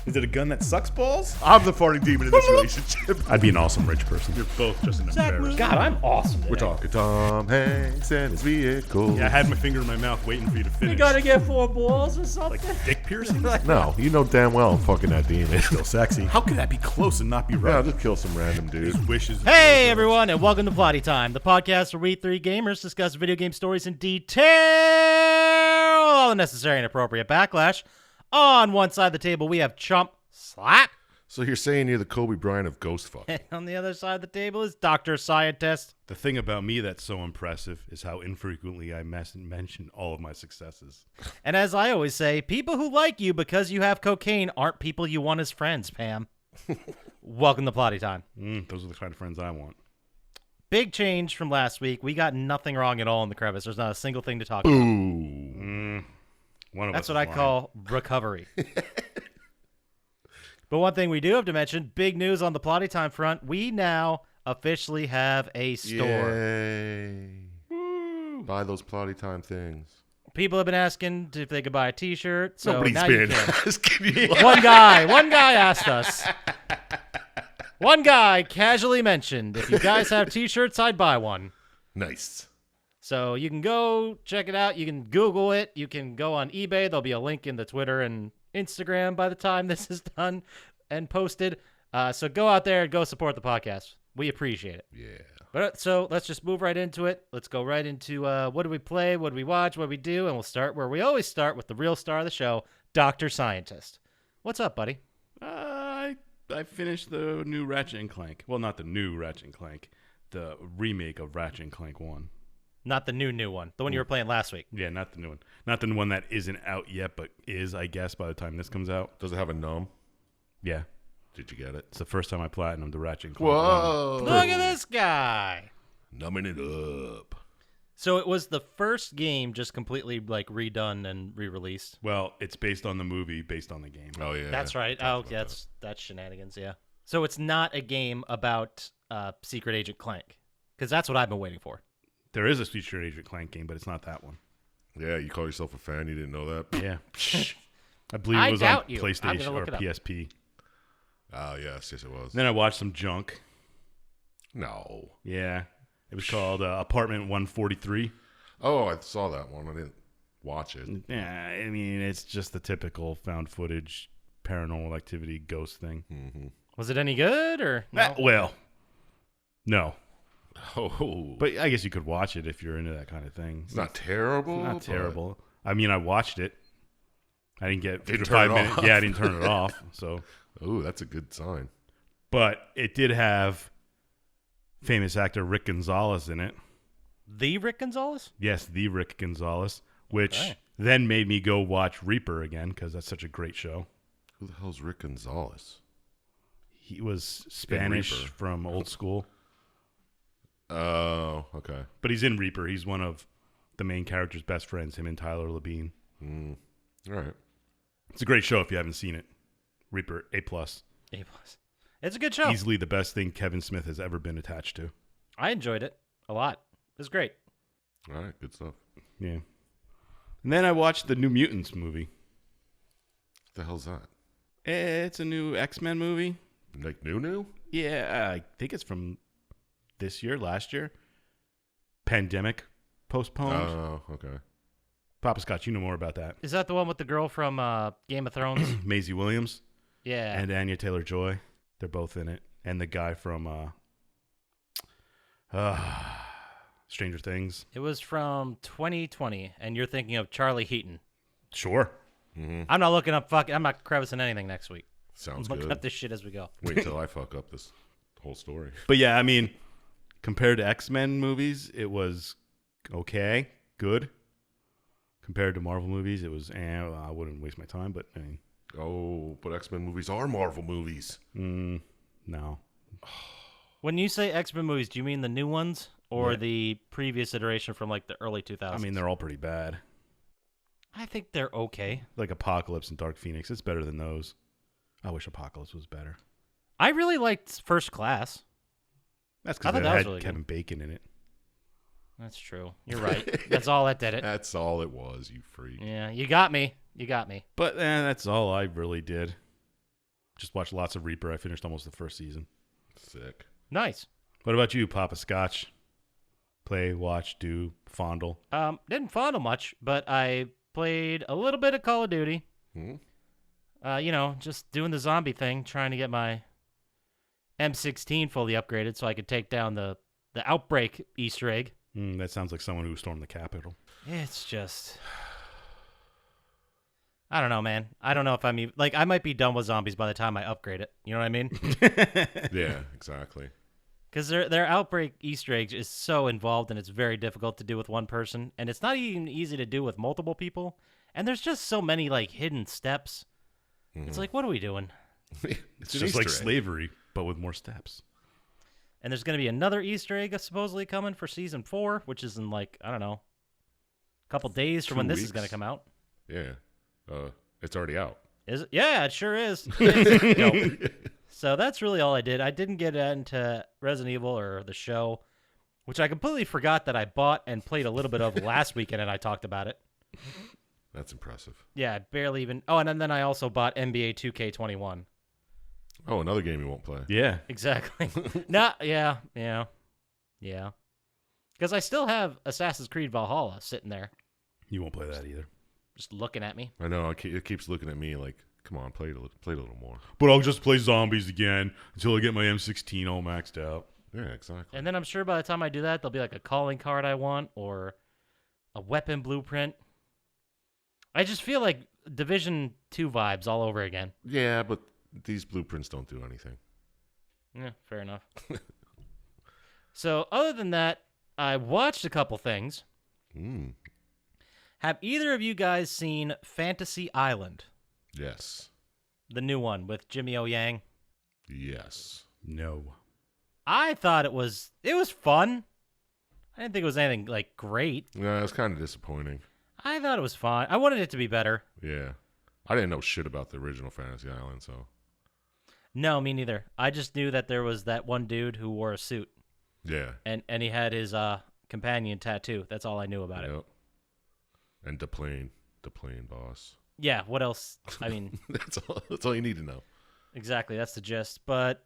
Is it a gun that sucks balls? I'm the farting demon in this relationship. I'd be an awesome rich person. You're both just an embarrassment. God, I'm awesome today. We're talking Tom Hanks and his vehicle. Yeah, I had my finger in my mouth waiting for you to finish. You gotta get 4 balls or something. Like dick piercing? No, you know damn well I'm fucking that demon. Still sexy. How could that be close and not be Yeah, right? I'll just kill some random dude. His wishes. Hey everyone, and welcome to Plotty Time, the podcast where we three gamers discuss video game stories in detail, all the necessary and appropriate backlash. On one side of the table, we have Chump Slap. So you're saying you're the Kobe Bryant of ghost fuck? And on the other side of the table is Dr. Syintist. The thing about me that's so impressive is how infrequently I mention all of my successes. And as I always say, people who like you because you have cocaine aren't people you want as friends, Pam. Welcome to Plotty Time. Those are the kind of friends I want. Big change from last week. We got nothing wrong at all in the crevice. There's not a single thing to talk about. Ooh. One of That's us what I is lying. call recovery. But one thing we do have to mention, big news on the Plotty Time front, we now officially have a store. Yay. Buy those Plotty Time things. People have been asking if they could buy a t-shirt, so Nobody's now you been can. asking you. One guy asked us. One guy casually mentioned, if you guys have t-shirts, I'd buy one. Nice. So you can go check it out. You can Google it. You can go on eBay. There'll be a link in the Twitter and Instagram by the time this is done and posted. So go out there and go support the podcast. We appreciate it. Yeah. But so let's just move right into it. Let's go right into what do we play, what do we watch, what do we do, and we'll start where we always start with the real star of the show, Dr. Syintist. What's up, buddy? I finished the new Ratchet and Clank. Well, not the new Ratchet and Clank. The remake of Ratchet and Clank 1. Not the new one. The one you were playing last week. Yeah, not the new one. Not the one that isn't out yet, but is, I guess, by the time this comes out. Does it have a gnome? Yeah. Did you get it? It's the first time I platinumed the Ratchet and Clank. Whoa. Look at this guy. Numbing it up. So it was the first game just completely like redone and re-released. Well, it's based on the movie, based on the game. Oh, yeah. That's right. Oh, okay, that's shenanigans, yeah. So it's not a game about Secret Agent Clank, because that's what I've been waiting for. There is a Secret Agent Clank game, but it's not that one. Yeah, you call yourself a fan? You didn't know that? Yeah. I believe I it was on doubt you. I'm gonna PlayStation or look it up. PSP. Oh, yes, it was. Then I watched some junk. No. Yeah. It was called Apartment 143. Oh, I saw that one. I didn't watch it. Yeah, I mean, it's just the typical found footage, paranormal activity, ghost thing. Mm-hmm. Was it any good or no? Well, no. Oh. But I guess you could watch it if you're into that kind of thing. It's not terrible. Not terrible. I mean, I watched it. I didn't get Didn't 5 turn it minutes. off. Yeah, I didn't turn it off. So, Oh, that's a good sign. but it did have famous actor Rick Gonzalez in it. The Rick Gonzalez? Yes, the Rick Gonzalez, which Okay. then made me go watch Reaper again because that's such a great show. Who the hell's Rick Gonzalez? He was Spanish Reaper. from old school, Oh, okay. but he's in Reaper. He's one of the main character's best friends, him and Tyler Labine. All right. It's a great show if you haven't seen it. Reaper, A+. A+. It's a good show. Easily the best thing Kevin Smith has ever been attached to. I enjoyed it a lot. It was great. All right, good stuff. Yeah. And then I watched the New Mutants movie. What the hell's that? It's a new X-Men movie. Like new? Yeah, I think it's from this year, last year. Pandemic postponed. Oh, okay. Poppascotch, you know more about that. Is that the one with the girl from Game of Thrones? Maisie Williams Yeah. and Anya Taylor-Joy. They're both in it. And the guy from Stranger Things. It was from 2020, and you're thinking of Charlie Heaton. Sure. I'm not looking up I'm not crevicing anything next week. Sounds I'm looking good. up this shit as we go. Wait till I fuck up this whole story. But yeah, I mean, compared to X-Men movies, it was okay, good. Compared to Marvel movies, it was, I wouldn't waste my time, but I mean, Oh, but X-Men movies are Marvel movies. no. When you say X-Men movies, do you mean the new ones or Yeah. the previous iteration from like the early 2000s? I mean, they're all pretty bad. I think they're okay. Like Apocalypse and Dark Phoenix, it's better than those. I wish Apocalypse was better. I really liked First Class. That's I because thought it that was had really Kevin Bacon in it. That's true. You're right. That's all that did it. That's all it was, you freak. Yeah, you got me. But that's all I really did. Just watched lots of Reaper. I finished almost the first season. Sick. Nice. What about you, Poppascotch? Play, watch, do, fondle. Didn't fondle much, but I played a little bit of Call of Duty. Just doing the zombie thing, trying to get my M16 fully upgraded so I could take down the Outbreak Easter egg. That sounds like someone who stormed the Capitol. It's just... I don't know, man. I don't know if I'm even... Like, I might be done with zombies by the time I upgrade it. You know what I mean? Yeah, exactly. Because their Outbreak Easter eggs is so involved, and it's very difficult to do with one person. And it's not even easy to do with multiple people. And there's just so many, like, hidden steps. It's like, what are we doing? It's just like slavery, but with more steps. And there's going to be another Easter egg supposedly coming for Season 4, which is in, like, I don't know, a couple days from when this is going to come out. Yeah. It's already out. Is it? Yeah, it sure is. Dope. So that's really all I did. I didn't get into Resident Evil or the show, which I completely forgot that I bought and played a little bit of last weekend, and I talked about it. That's impressive. Yeah, barely even. Oh, and then I also bought NBA 2K21. Oh, another game you won't play. Yeah. Exactly. Yeah. Because I still have Assassin's Creed Valhalla sitting there, You won't play that either. just looking at me. I know. It keeps looking at me like, come on, play it a little more. But I'll just play zombies again until I get my M16 all maxed out. Yeah, exactly. And then I'm sure by the time I do that, there'll be like a calling card I want or a weapon blueprint. I just feel like Division 2 vibes all over again. Yeah, but these blueprints don't do anything. Yeah, fair enough. So other than that, I watched a couple things. Have either of you guys seen Fantasy Island? Yes. The new one with Jimmy O Yang? Yes. No. I thought it was fun. I didn't think it was anything like great. Yeah, it was kind of disappointing. I thought it was fine. I wanted it to be better. Yeah. I didn't know shit about the original Fantasy Island, so. No, me neither. I just knew that there was that one dude who wore a suit. Yeah. And he had his companion tattoo. That's all I knew about it. And the plane boss. Yeah, what else? I mean, That's all you need to know. exactly, that's the gist. But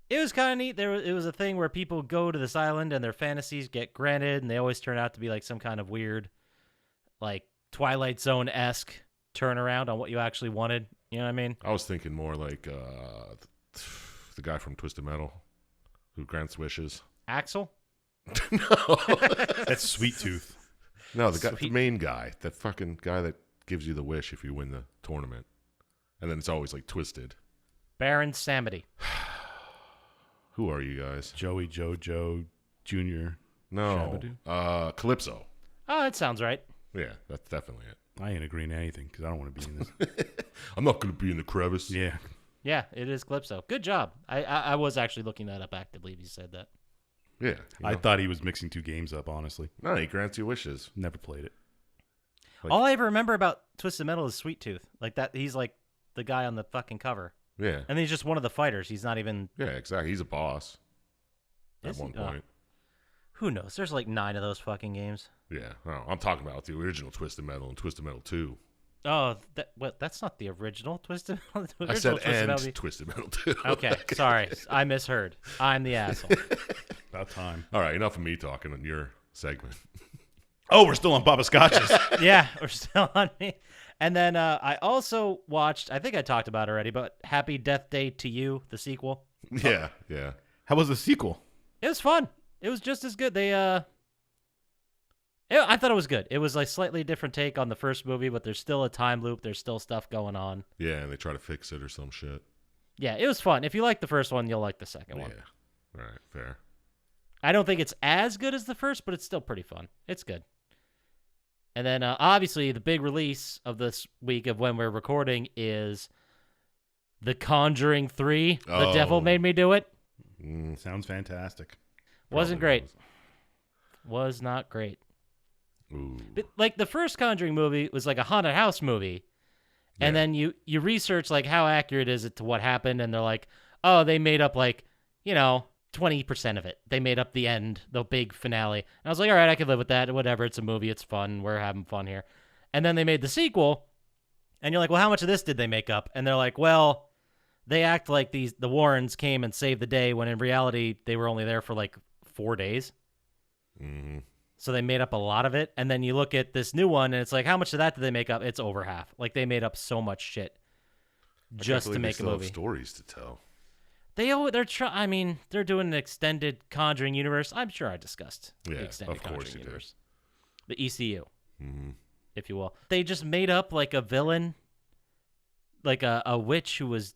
it was kind of neat. It was a thing where people go to this island and their fantasies get granted, and they always turn out to be like some kind of weird, like Twilight Zone-esque turnaround on what you actually wanted. You know what I mean? I was thinking more like the guy from Twisted Metal who grants wishes. Axel? No. That's Sweet Tooth. No, the main guy, that fucking guy that gives you the wish if you win the tournament. And then it's always like twisted. Baron Samedi. Who are you guys? Joey Jojo Jr. No. Calypso. Oh, that sounds right. Yeah, that's definitely it. I ain't agreeing to anything because I don't want to be in this. I'm not going to be in the crevice. Yeah. Yeah, it is Calypso. Good job. I was actually looking that up actively if you said that. Yeah. You I know? thought he was mixing two games up, honestly. No, he grants you wishes. Never played it. All I ever remember about Twisted Metal is Sweet Tooth. Like that, he's like the guy on the fucking cover. Yeah. And he's just one of the fighters. He's not even... Yeah, exactly. He's a boss. Is At he? one point. Who knows? There's like 9 of those fucking games. Yeah. No, I'm talking about the original Twisted Metal and Twisted Metal 2. Oh, that's not the original Twisted Metal. The I said original and Twisted Metal 2. Okay, sorry. I misheard. I'm the asshole. About time. All right, enough of me talking in your segment. Oh, we're still on Poppascotches. Yeah, we're still on me. And then I also watched, I think I talked about it already, but Happy Death Day to You, the sequel. Yeah, yeah. How was the sequel? It was fun. It was just as good. I thought it was good. It was like slightly different take on the first movie, but there's still a time loop. There's still stuff going on. Yeah, and they try to fix it or some shit. Yeah, it was fun. If you like the first one, you'll like the second one. Yeah. All right, fair. I don't think it's as good as the first, but it's still pretty fun. It's good. And then, obviously, the big release of this week of when we're recording is The Conjuring 3. The Oh. Devil Made Me Do It. Sounds fantastic. Wasn't Probably great. Was not great. Ooh. But, like, the first Conjuring movie was like a haunted house movie. And Yeah. then you research, like, how accurate is it to what happened. And they're like, oh, they made up, like, 20% of it. They made up the end, the big finale. And I was like, all right, I can live with that. Whatever. It's a movie. It's fun. We're having fun here. And then they made the sequel. And you're like, well, how much of this did they make up? And they're like, well, they act like the Warrens came and saved the day when in reality they were only there for like 4 days. Mm-hmm. So they made up a lot of it. And then you look at this new one and it's like, how much of that did they make up? It's over half. Like they made up so much shit just to make a movie. Stories to tell. They're doing an extended Conjuring universe. I'm sure I discussed the Yeah, extended of course Conjuring you universe. The ECU, Mm-hmm. if you will. They just made up like a villain, like a witch who was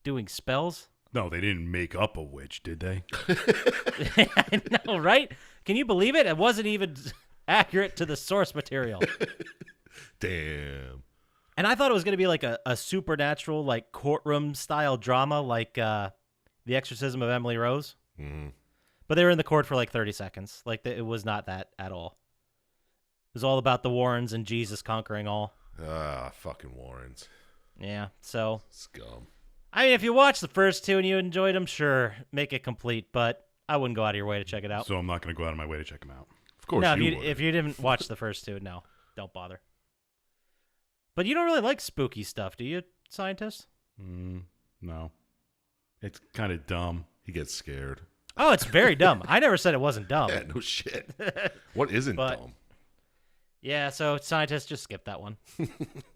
doing spells. No, they didn't make up a witch, did they? I know, right? Can you believe it? It wasn't even accurate to the source material. Damn. And I thought it was going to be like a supernatural, like courtroom style drama, like The Exorcism of Emily Rose. Mm-hmm. But they were in the court for like 30 seconds. Like it was not that at all. It was all about the Warrens and Jesus conquering all. Fucking Warrens. Yeah, so. Scum. I mean, if you watch the first two and you enjoyed them, sure, make it complete. But I wouldn't go out of your way to check it out. So I'm not going to go out of my way to check them out. Of course no, you would. if you didn't watch the first two, no, don't bother. But you don't really like spooky stuff, do you, Syintist? No. It's kind of dumb. He gets scared. Oh, it's very dumb. I never said it wasn't dumb. Yeah, no shit. What isn't But- dumb? Yeah, so Syintist, just skip that one.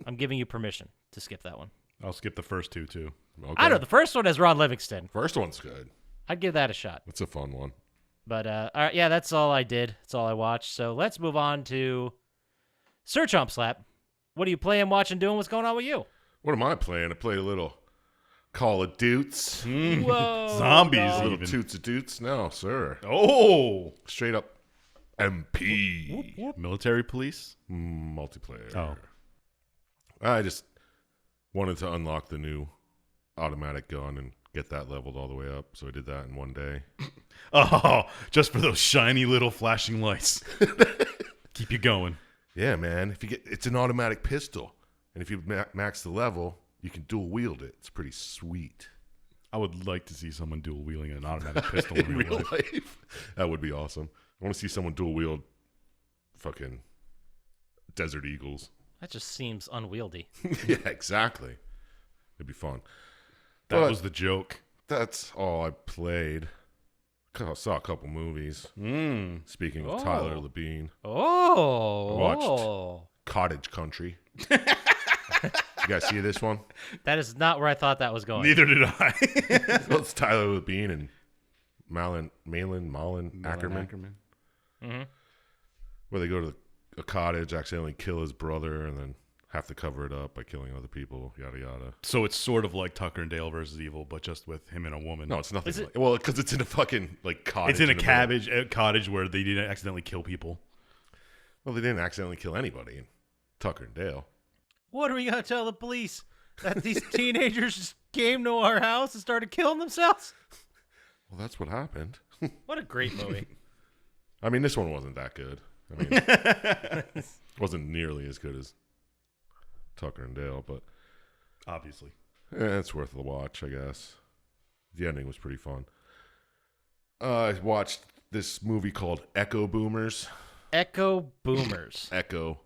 I'm giving you permission to skip that one. I'll skip the first two, too. Okay. I don't know. The first one has Ron Livingston. First one's good. I'd give that a shot. It's a fun one. But, all right, yeah, that's all I did. That's all I watched. So let's move on to Sir Chump Slap. What are you playing, watching, doing? What's going on with you? What am I playing? I played a little Call of Dutes. Whoa. Zombies, no. Little even. toots of Dutes. No, sir. Oh! Straight up MP. Military police? Multiplayer. Oh. I just wanted to unlock the new automatic gun and get that leveled all the way up. So I did that in one day. Oh, just for those shiny little flashing lights. Keep you going. Yeah, man. If you get, it's an automatic pistol, and if you max the level, you can dual wield it. It's pretty sweet. I would like to see someone dual wielding an automatic pistol in In real real life. life, that would be awesome. I want to see someone dual wield fucking Desert Eagles. That just seems unwieldy. Yeah, exactly. It'd be fun. That But was the joke. that's all I played. I saw a couple movies. Speaking of Tyler Labine, Oh. Watched. Cottage Country. You guys see this one? That is not where I thought that was going. Neither did I. Well, it's Tyler Labine and Malin Ackerman. Mm-hmm. Where they go to a cottage, accidentally kill his brother, and then have to cover it up by killing other people, yada yada. So it's sort of like Tucker and Dale versus Evil, but just with him and a woman. No, it's nothing. Is it- Like, well, because it's in a fucking like cottage. It's in a the middle. cottage where they didn't accidentally kill people. Well, they didn't accidentally kill anybody in Tucker and Dale. What are we going to tell the police? That these teenagers just came to our house and started killing themselves? Well, that's what happened. What a great movie. I mean, this one wasn't that good. I mean, wasn't nearly as good as Tucker and Dale, but Obviously. it's worth the watch, I guess. The ending was pretty fun. I watched this movie called Echo Boomers. Echo Boomers. Echo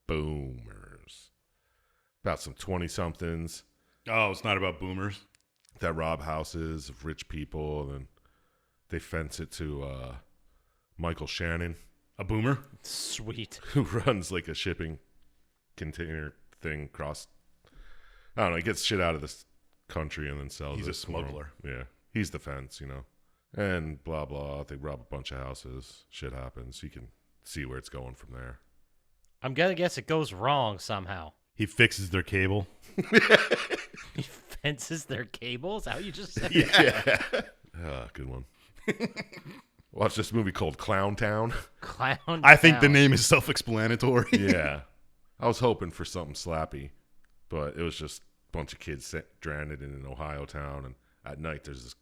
Boomers. About some 20-somethings Oh, it's not about boomers. that rob houses of rich people, and then they fence it to Michael Shannon, A boomer? Sweet. who runs like a shipping container thing across. I don't know. He gets shit out of this country and then sells He's it. a smuggler. for 'em. Yeah, he's the fence, you know. And blah blah. They rob a bunch of houses. Shit happens. You can see where it's going from there. I'm going to guess it goes wrong somehow. He fixes their cable. He fences their cables? How you just said Yeah. Good one. Watch this movie called Clown Town. Clown I think the Town. name is self-explanatory. Yeah. I was hoping for something slappy, but it was just a bunch of kids stranded in an Ohio town, and at night there's this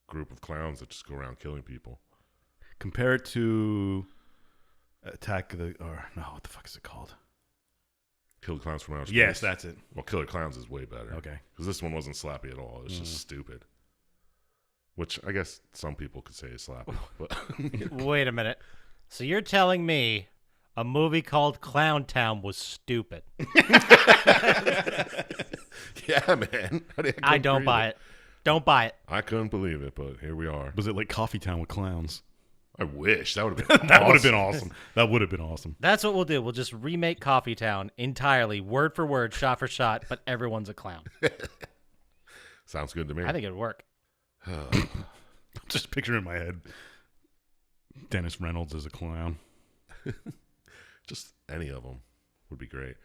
group of clowns that just go around killing people. Compare it to Attack of the... Or, no, what the fuck is it called? Killer Clowns from Outer Space. Yes, that's it. Well, Killer Clowns is way better. Okay. Because this one wasn't slappy at all. It was just stupid. Which I guess some people could say is slappy. But Wait a minute. So you're telling me A movie called Clown Town was stupid. Yeah, man. I don't buy it. Don't buy it. I couldn't believe it, but here we are. Was it like Coffee Town with clowns? I wish. That would have been That would have been awesome. That would have been awesome. That's what we'll do. We'll just remake Coffee Town entirely, word for word, shot for shot, but everyone's a clown. Sounds good to me. I think it'd work. I'm just picturing in my head Dennis Reynolds as a clown. Just any of them would be great.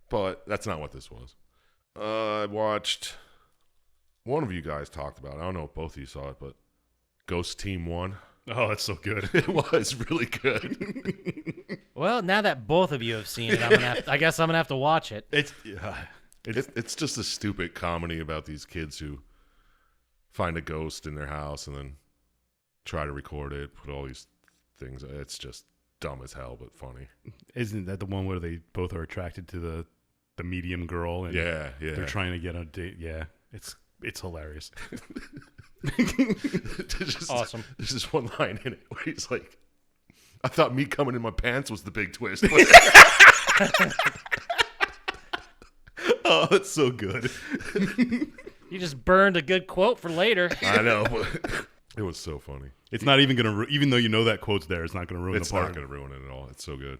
But that's not what this was. I watched, one of you guys talked about it. I don't know if both of you saw it, but Ghost Team 1. Oh, that's so good. It was really good. Well, now that both of you have seen it, I guess I'm going to have to watch it. It's just a stupid comedy about these kids who find a ghost in their house and then try to record it, put all these things. It's just dumb as hell, but funny. Isn't that the one where they both are attracted to the medium girl? And Yeah. they're trying to get on a date. Yeah, it's hilarious. Awesome. There's this one line in it where he's like, I thought me coming in my pants was the big twist. Oh, that's so good. You just burned a good quote for later. I know, but it was so funny. It's not even going to, even though you know that quote's there, it's not going to ruin It's the part. not going to ruin it at all. It's so good.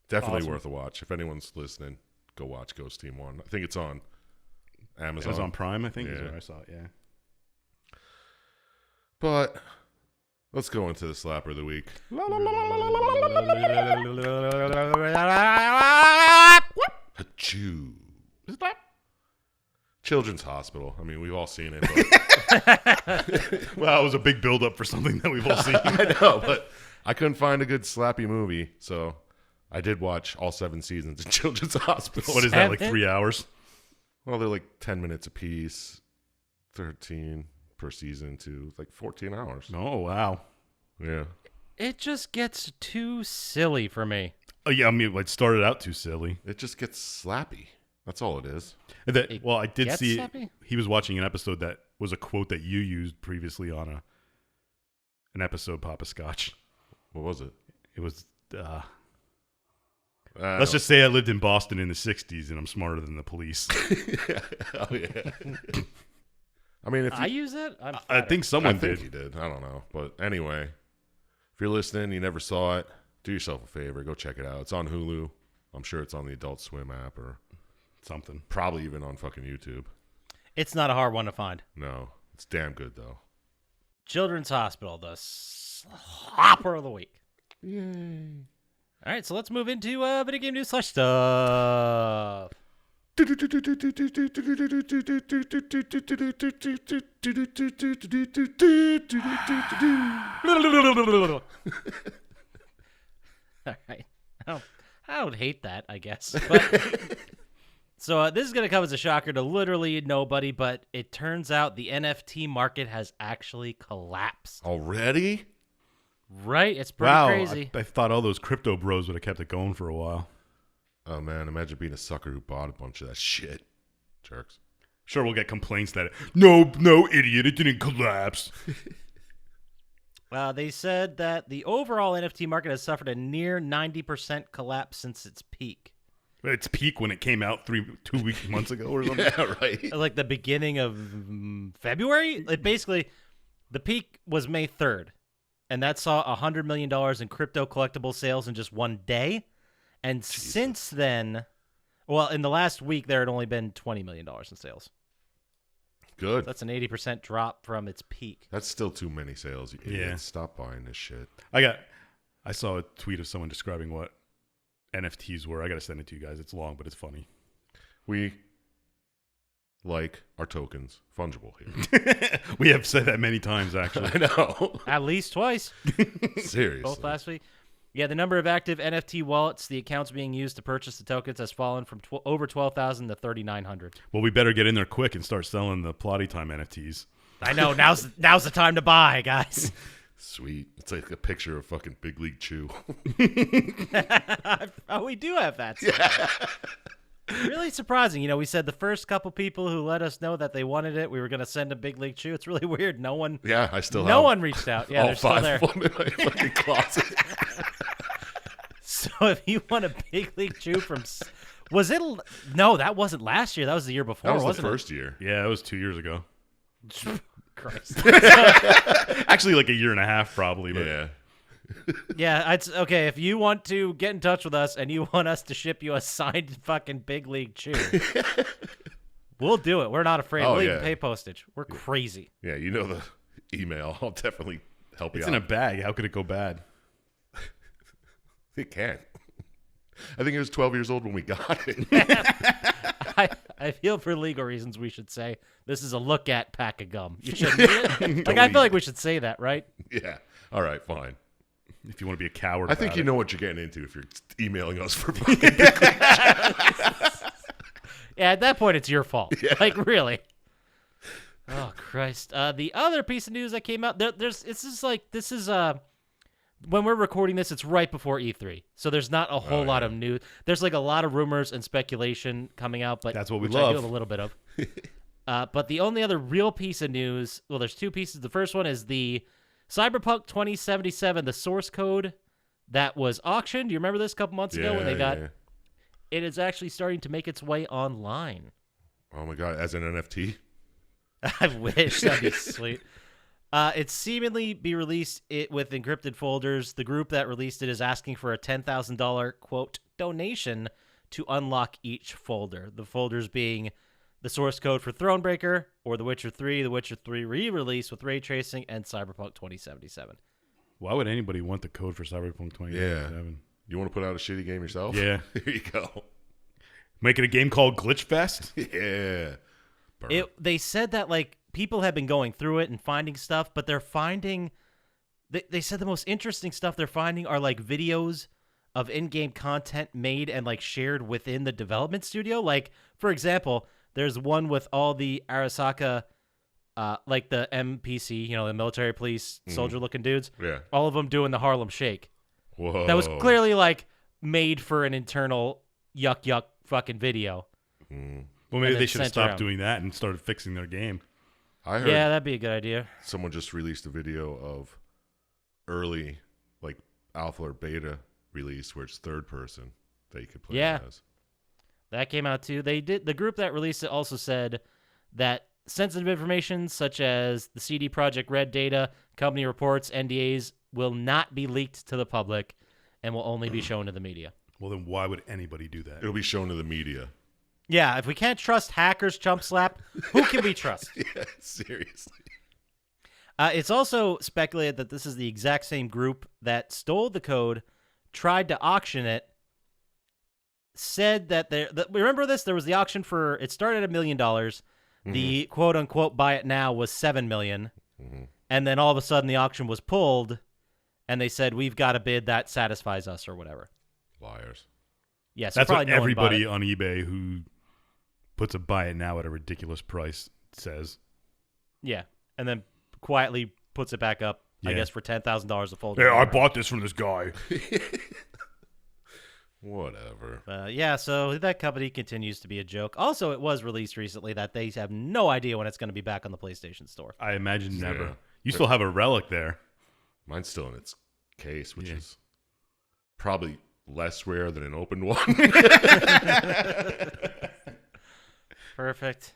Definitely Awesome. worth a watch. If anyone's listening, go watch Ghost Team 1. I think it's on Amazon. Amazon Prime, I think, is Yeah. where I saw it, yeah. But let's go into the slapper of the week. Achoo. Children's Hospital. I mean, we've all seen it. But Well, it was a big build-up for something that we've all seen. I know, but I couldn't find a good slappy movie, so I did watch all 7 seasons of Children's Hospital. What is that, like 3 hours? Well, they're like 10 minutes apiece, 13 per season to like 14 hours. Oh, wow. Yeah. It just gets too silly for me. Oh, yeah, I mean, it started out too silly. It just gets slappy. That's all it is. Well, I did gets see slappy? he was watching an episode that was a quote that you used previously on an episode, Poppascotch. What was it? It was, I let's just say I lived in Boston in the 60s and I'm smarter than the police. Oh, yeah. I mean, if I you, use it? I think someone I think did. you did. I don't know. But anyway, if you're listening, you never saw it, do yourself a favor. Go check it out. It's on Hulu. I'm sure it's on the Adult Swim app or Something. probably even on fucking YouTube. It's not a hard one to find. No, it's damn good, though. Children's Hospital, the slapper of the week. Yay. All right, so let's move into video game news / stuff. All right. I don't hate that, I guess. But, so this is going to come as a shocker to literally nobody, but it turns out the NFT market has actually collapsed. Already? Right? It's pretty Wow, crazy. I thought all those crypto bros would have kept it going for a while. Oh, man, imagine being a sucker who bought a bunch of that shit. Jerks. Sure, we'll get complaints that, no, idiot, it didn't collapse. They said that the overall NFT market has suffered a near 90% collapse since its peak. Its peak when it came out 2 months ago or something. Yeah, right. Like the beginning of February? Like basically, the peak was May 3rd, and that saw $100 million in crypto collectible sales in just one day. And since then, well, in the last week, there had only been $20 million in sales. Good. That's an 80% drop from its peak. That's still too many sales. You idiots. Yeah. Stop buying this shit. I saw a tweet of someone describing what NFTs were. I got to send it to you guys. It's long, but it's funny. We like our tokens fungible here. We have said that many times, actually. I know. At least twice. Seriously. Both last week. Yeah, the number of active NFT wallets, the accounts being used to purchase the tokens, has fallen from over 12,000 to 3,900. Well, we better get in there quick and start selling the Plotty time NFTs. I know. Now's the time to buy, guys. Sweet. It's like a picture of fucking Big League Chew. Oh, we do have that. Yeah. Really surprising. You know, we said the first couple people who let us know that they wanted it, we were going to send a Big League Chew. It's really weird. No one I still have no one reached out. Yeah, all they're still 5 there. of them in my fucking closet. So if you want a Big League Chew from, was it? No, that wasn't last year. That was the year before. That was wasn't the first year. Yeah, it was 2 years ago. Christ. Actually, like a year and a half, probably. But Yeah. Yeah, okay. If you want to get in touch with us and you want us to ship you a signed fucking Big League Chew, we'll do it. We're not afraid. Oh, We'll yeah. even pay postage. We're crazy. Yeah, you know the email. I'll definitely help you it's out. in a bag. How could it go bad? It can't. I think it was 12 years old when we got it. I feel for legal reasons we should say this is a look at pack of gum. You shouldn't eat it. Like, I feel like we should say that, right? Yeah. All right, fine. If you want to be a coward, I think about you it. know what you're getting into if you're emailing us for Yeah, at that point, it's your fault. Yeah. Like, really. Oh, Christ. The other piece of news that came out, this is when we're recording this, it's right before E3. So there's not a whole lot of news. There's like a lot of rumors and speculation coming out, but That's what we which love. I do have a little bit of. But the only other real piece of news, well, there's two pieces. The first one is the Cyberpunk 2077, the source code that was auctioned. Do you remember this a couple months ago when they got? Yeah. It is actually starting to make its way online. Oh my god, as an NFT? I wish. That'd be sweet. It's seemingly be released with encrypted folders. The group that released it is asking for a $10,000, quote, donation to unlock each folder. The folders being the source code for Thronebreaker or The Witcher 3, The Witcher 3 re-release with ray tracing, and Cyberpunk 2077. Why would anybody want the code for Cyberpunk 2077? You want to put out a shitty game yourself? Yeah. Here you go. Make it a game called Glitchfest? Yeah. Burn. They said that, like, people have been going through it and finding stuff, but they're finding... They said the most interesting stuff they're finding are, like, videos of in-game content made and, like, shared within the development studio. Like, for example, there's one with all the Arasaka, like the MPC, you know, the military police, soldier-looking dudes. Yeah. All of them doing the Harlem Shake. Whoa. That was clearly, like, made for an internal yuck fucking video. Well, maybe then they should have sent stopped around. doing that and started fixing their game. I heard Yeah, that'd be a good idea. someone just released a video of early, like, alpha or beta release where it's third person that you could play Yeah. as. That came out too. The group that released it also said that sensitive information such as the CD Projekt Red data, company reports, NDAs will not be leaked to the public and will only be shown to the media. Well, then why would anybody do that? It'll be shown to the media. Yeah, if we can't trust hackers, Chump Slap, who can we trust? Yeah, seriously. It's also speculated that this is the exact same group that stole the code, tried to auction it, said that remember this? There was the auction for, it started at $1 million. The quote unquote buy it now was $7 million. And then all of a sudden the auction was pulled and they said, we've got a bid that satisfies us or whatever. Liars. Yeah, so That's what probably no one bought everybody it. on eBay who puts a buy it now at a ridiculous price says. Yeah, and then quietly puts it back up, I Yeah. guess, for $10,000 a folder. Yeah, I bought this from this guy. Whatever. Yeah, so that company continues to be a joke. Also, it was released recently that they have no idea when it's going to be back on the PlayStation Store. I imagine never. Yeah. You still have a relic there. Mine's still in its case, which is probably less rare than an open one. Perfect.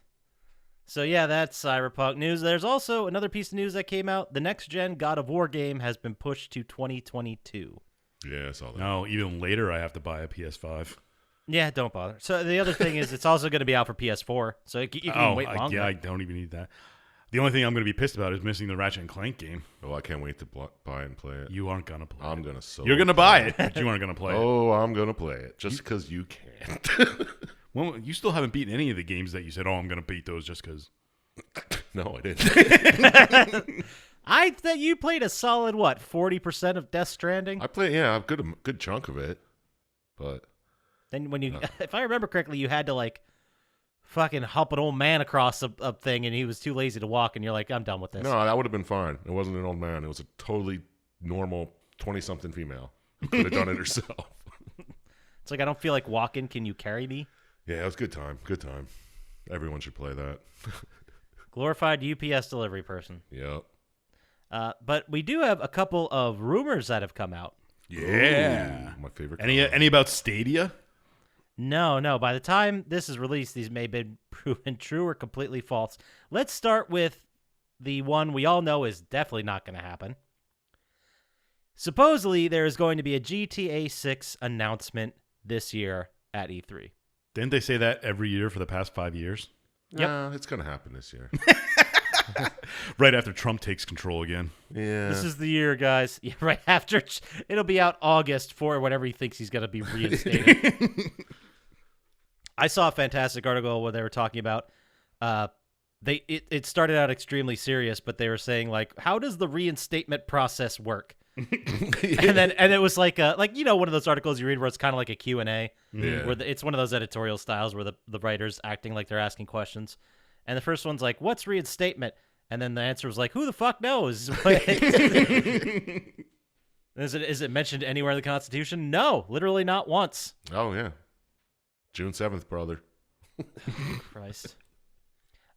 So yeah, that's Cyberpunk news. There's also another piece of news that came out. The next-gen God of War game has been pushed to 2022. Yeah, I saw that. No, even later I have to buy a PS5. Yeah, don't bother. So the other thing is it's also going to be out for PS4, so you can wait longer. Yeah, I don't even need that. The only thing I'm going to be pissed about is missing the Ratchet and Clank game. Oh, I can't wait to buy and play it. You aren't going to play I'm it. going to You're going to buy it, but you aren't going to play it. Oh, I'm going to play it just because you can't. Well, you still haven't beaten any of the games that you said, oh, I'm going to beat those just because. No, I didn't. I thought you played a solid, 40% of Death Stranding? I played, yeah, a good chunk of it. But Then when you, if I remember correctly, you had to like fucking help an old man across a thing, and he was too lazy to walk, and you're like, I'm done with this. no, that would have been fine. It wasn't an old man. It was a totally normal 20-something female who could have done it herself. It's like, I don't feel like walking. Can you carry me? Yeah, it was a good time. Good time. Everyone should play that. Glorified UPS delivery person. Yep. But we do have a couple of rumors that have come out. Yeah. Ooh, my favorite. Any about Stadia? No. By the time this is released, these may have been proven true or completely false. Let's start with the one we all know is definitely not going to happen. Supposedly, there is going to be a GTA 6 announcement this year at E3. Didn't they say that every year for the past 5 years? Yep. No, it's going to happen this year. Right after Trump takes control again. Yeah. This is the year, guys. Yeah, right after. It'll be out August for whenever he thinks he's going to be reinstated. I saw a fantastic article where they were talking about it started out extremely serious, but they were saying, like, how does the reinstatement process work? And it was like one of those articles you read where it's kind of like a Q&A, Yeah. where it's one of those editorial styles where the writers acting like they're asking questions. And the first one's like, what's reinstatement? And then the answer was like, who the fuck knows? Is it mentioned anywhere in the Constitution? No, literally not once. Oh, yeah. June 7th, brother. Christ.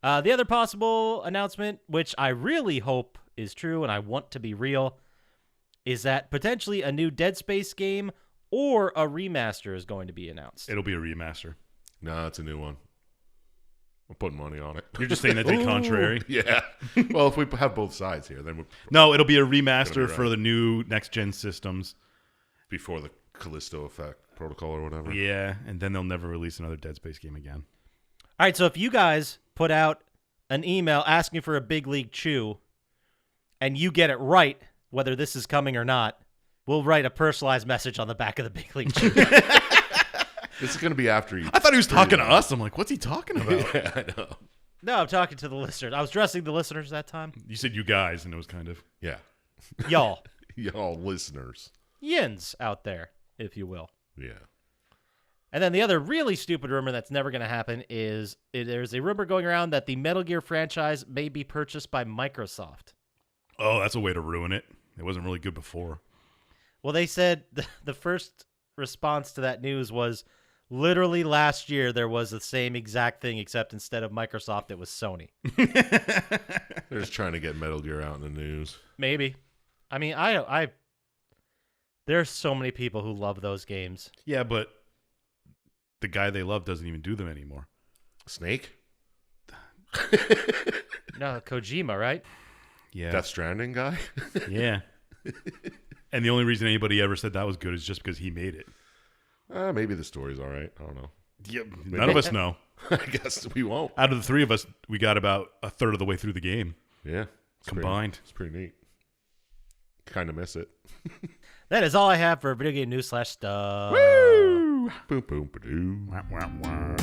The other possible announcement, which I really hope is true and I want to be real, is that potentially a new Dead Space game or a remaster is going to be announced. It'll be a remaster. No, it's a new one. I'm putting money on it. You're just saying that to be contrary? Yeah. Well, if we have both sides here, then No, it'll be a remaster right. for the new next-gen systems. before the Callisto Effect protocol or whatever. Yeah, and then they'll never release another Dead Space game again. All right, so if you guys put out an email asking for a Big League Chew and you get it right, whether this is coming or not, we'll write a personalized message on the back of the Big League Chew. This is going to be after you. I thought he was talking to us. I'm like, what's he talking about? Yeah, I know. No, I'm talking to the listeners. I was addressing the listeners that time. You said you guys, and it was kind of... Yeah. Y'all. Y'all listeners. Yins out there, if you will. Yeah. And then the other really stupid rumor that's never going to happen is there's a rumor going around that the Metal Gear franchise may be purchased by Microsoft. Oh, that's a way to ruin it. It wasn't really good before. Well, they said the first response to that news was literally last year there was the same exact thing, except instead of Microsoft, it was Sony. They're just trying to get Metal Gear out in the news. Maybe. I mean, I there's so many people who love those games. Yeah, but the guy they love doesn't even do them anymore. Snake? No, Kojima, right? Yeah. Death Stranding guy? Yeah. And the only reason anybody ever said that was good is just because he made it. Maybe the story's all right. I don't know. Yep. None of us know. I guess we won't. Out of the three of us, we got about a third of the way through the game. Yeah. Combined. It's pretty neat. Kind of miss it. That is all I have for video game news / stuff. Woo! Boom, boom, ba-doo. Wah, wah, wah.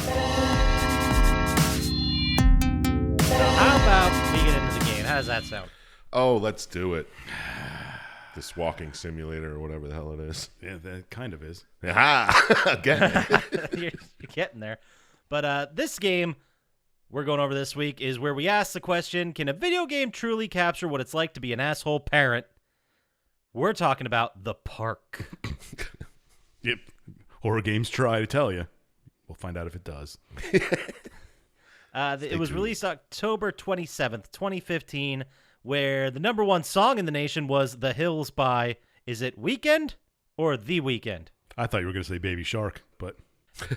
How about we get into the game? How does that sound? Oh, let's do it. This walking simulator or whatever the hell it is. Yeah, that kind of is. Aha! Again. You're getting there. But this game we're going over this week is where we ask the question, can a video game truly capture what it's like to be an asshole parent? We're talking about The Park. Yep. Horror games try to tell you. We'll find out if it does. It was released October 27th, 2015, where the number one song in the nation was The Hills by, is it Weekend or The Weekend? I thought you were going to say Baby Shark, but...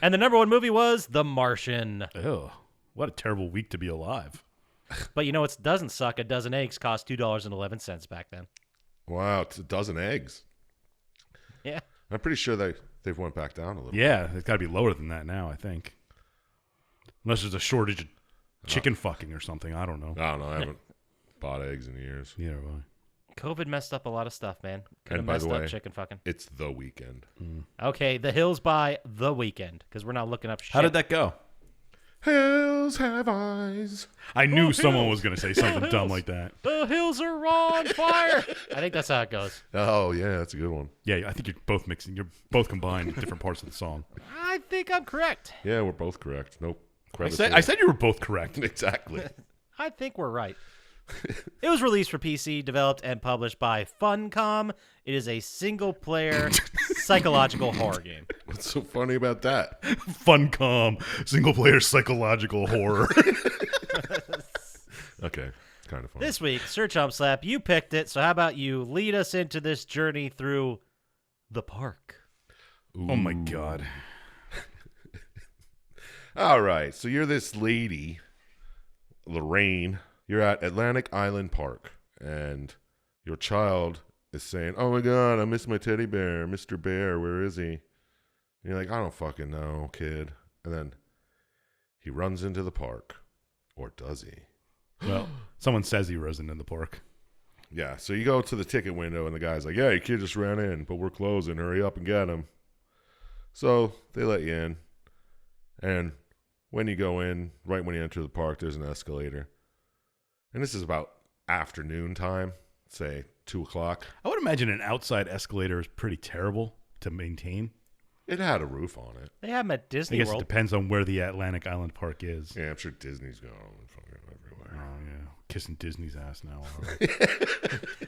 And the number one movie was The Martian. Oh, what a terrible week to be alive. But you know what doesn't suck? A dozen eggs cost $2.11 back then. Wow, it's a dozen eggs. Yeah. I'm pretty sure they've went back down a little. Yeah, it's got to be lower than that now, I think. Unless there's a shortage of chicken fucking or something. I don't know. I don't know. I haven't bought eggs in years. Yeah, right. COVID messed up a lot of stuff, man. Could have And by messed the up way, chicken fucking. it's The Weekend. Okay, The Hills by The Weekend, because we're not looking up shit. How did that go? Hills have eyes. I knew someone hills. was going to say something hills. dumb like that. The hills are on fire. I think that's how it goes. Oh, yeah, that's a good one. Yeah, I think you're both mixing. You're both combined different parts of the song. I think I'm correct. Yeah, we're both correct. Nope. I said you were both correct. Exactly. I think we're right. It was released for PC, developed and published by Funcom. It is a single-player psychological horror game. What's so funny about that? Funcom, single-player psychological horror. Okay, kind of funny. This week, Sir Chump Slap, you picked it, so how about you lead us into this journey through the park. Oh my God. All right, so you're this lady, Lorraine. You're at Atlantic Island Park, and your child is saying, "Oh my God, I miss my teddy bear, Mr. Bear. Where is he?" And you're like, "I don't fucking know, kid." And then he runs into the park, or does he? Well, someone says he rose into the park. Yeah, so you go to the ticket window, and the guy's like, "Yeah, your kid just ran in, but we're closing. Hurry up and get him." So they let you in, and when you go in, right when you enter the park, there's an escalator. And this is about afternoon time, say 2 o'clock. I would imagine an outside escalator is pretty terrible to maintain. It had a roof on it. They have them at I Disney guess it World. depends on where the Atlantic Island Park is. Yeah, I'm sure Disney's going fucking everywhere. Oh, yeah. Kissing Disney's ass now.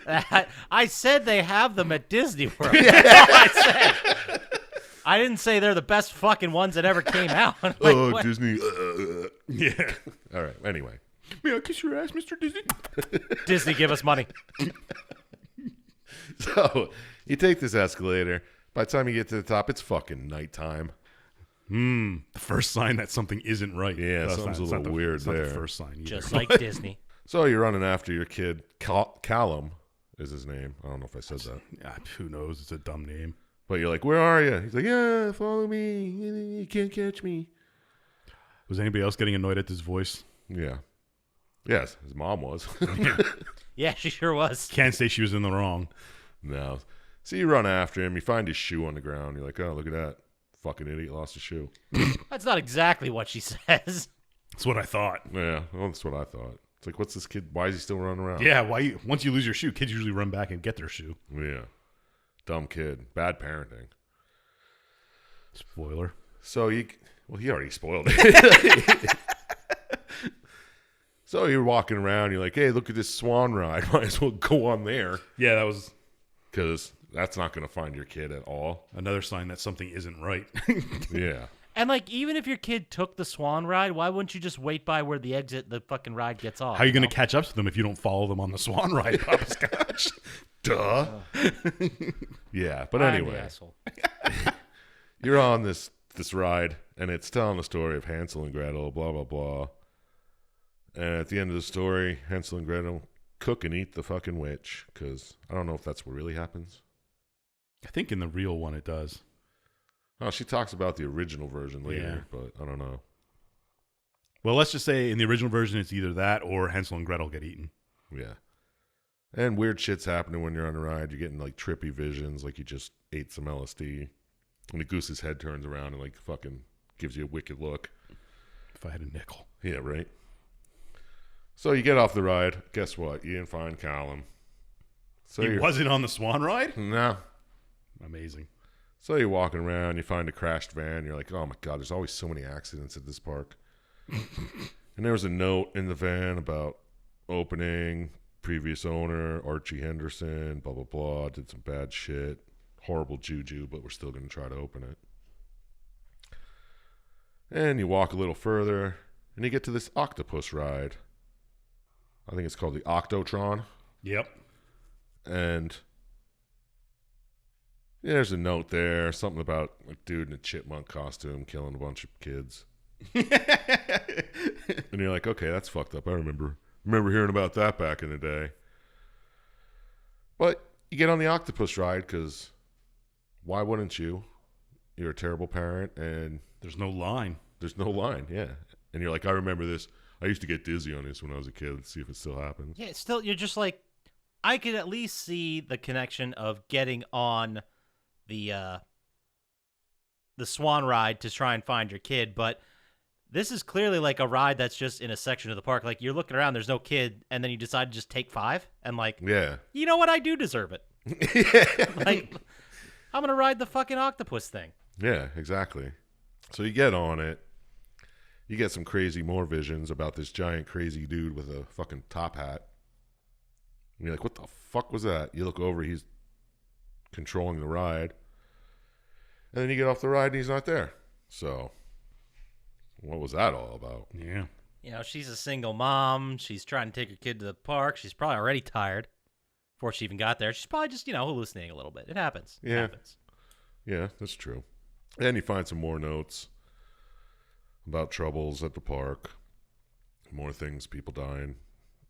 All right. I said they have them at Disney World. That's all I said. I didn't say they're the best fucking ones that ever came out. Like, Oh, what? Disney. Yeah. All right, anyway. May I kiss your ass, Mr. Disney? Disney, give us money. So you take this escalator. By the time you get to the top, it's fucking nighttime. The first sign that something isn't right. Yeah, That's something's a it's not little the- weird it's not there. the first sign either. Just like Disney. So you're running after your kid. Callum is his name. I don't know if I said that. Who knows? It's a dumb name. But you're like, "Where are you?" He's like, "Yeah, follow me. You can't catch me." Was anybody else getting annoyed at this voice? Yeah. Yes, his mom was. Yeah, she sure was. Can't say she was in the wrong. No. So you run after him. You find his shoe on the ground. You're like, "Oh, look at that. Fucking idiot lost his shoe." That's not exactly what she says. That's what I thought. Yeah, well, that's what I thought. It's like, what's this kid? Why is he still running around? Yeah, once you lose your shoe, kids usually run back and get their shoe. Yeah. Dumb kid. Bad parenting. Spoiler. So he already spoiled it. So you're walking around. You're like, "Hey, look at this swan ride. Might as well go on there." Yeah, that was Because that's not going to find your kid at all. another sign that something isn't right. Yeah. And like, even if your kid took the swan ride, why wouldn't you just wait by where the fucking ride gets off? How are you going to catch up to them if you don't follow them on the swan ride, Poppascotch? Duh. Yeah, but I'm the anyway, asshole. you're on this ride, and it's telling the story of Hansel and Gretel, blah, blah, blah. And at the end of the story, Hansel and Gretel cook and eat the fucking witch, because I don't know if that's what really happens. I think in the real one it does. Oh, she talks about the original version later, but I don't know. Well, let's just say in the original version it's either that or Hansel and Gretel get eaten. Yeah. And weird shit's happening when you're on a ride. You're getting like trippy visions, like you just ate some LSD. And the goose's head turns around and like fucking gives you a wicked look. If I had a nickel. Yeah, right. So you get off the ride. Guess what? You didn't find Callum. So He wasn't on the swan ride? No. Amazing. So you're walking around. You find a crashed van. You're like, "Oh my God, there's always so many accidents at this park." And there was a note in the van about opening, previous owner, Archie Henderson, blah, blah, blah, did some bad shit. Horrible juju, but we're still going to try to open it. And you walk a little further, and you get to this octopus ride. I think it's called the Octotron. Yep. And yeah, there's a note there, something about a dude in a chipmunk costume killing a bunch of kids. And you're like, okay, that's fucked up. I remember hearing about that back in the day. But you get on the octopus ride because why wouldn't you? You're a terrible parent, and There's no line. there's no line, yeah. And you're like, I remember this. I used to get dizzy on this when I was a kid. Let's see if it still happens. Yeah, still, you're just like, I could at least see the connection of getting on the swan ride to try and find your kid, but this is clearly like a ride that's just in a section of the park. Like, you're looking around, there's no kid, and then you decide to just take 5, and like, Yeah. you know what? I do deserve it. Like, I'm gonna ride the fucking octopus thing. Yeah, exactly. So you get on it. You get some more visions about this giant crazy dude with a fucking top hat. And you're like, what the fuck was that? You look over, he's controlling the ride. And then you get off the ride and he's not there. So, what was that all about? Yeah. You know, she's a single mom. She's trying to take her kid to the park. She's probably already tired before she even got there. She's probably just, hallucinating a little bit. It happens. It Yeah. happens. Yeah, that's true. And you find some more notes about troubles at the park. More things, people dying.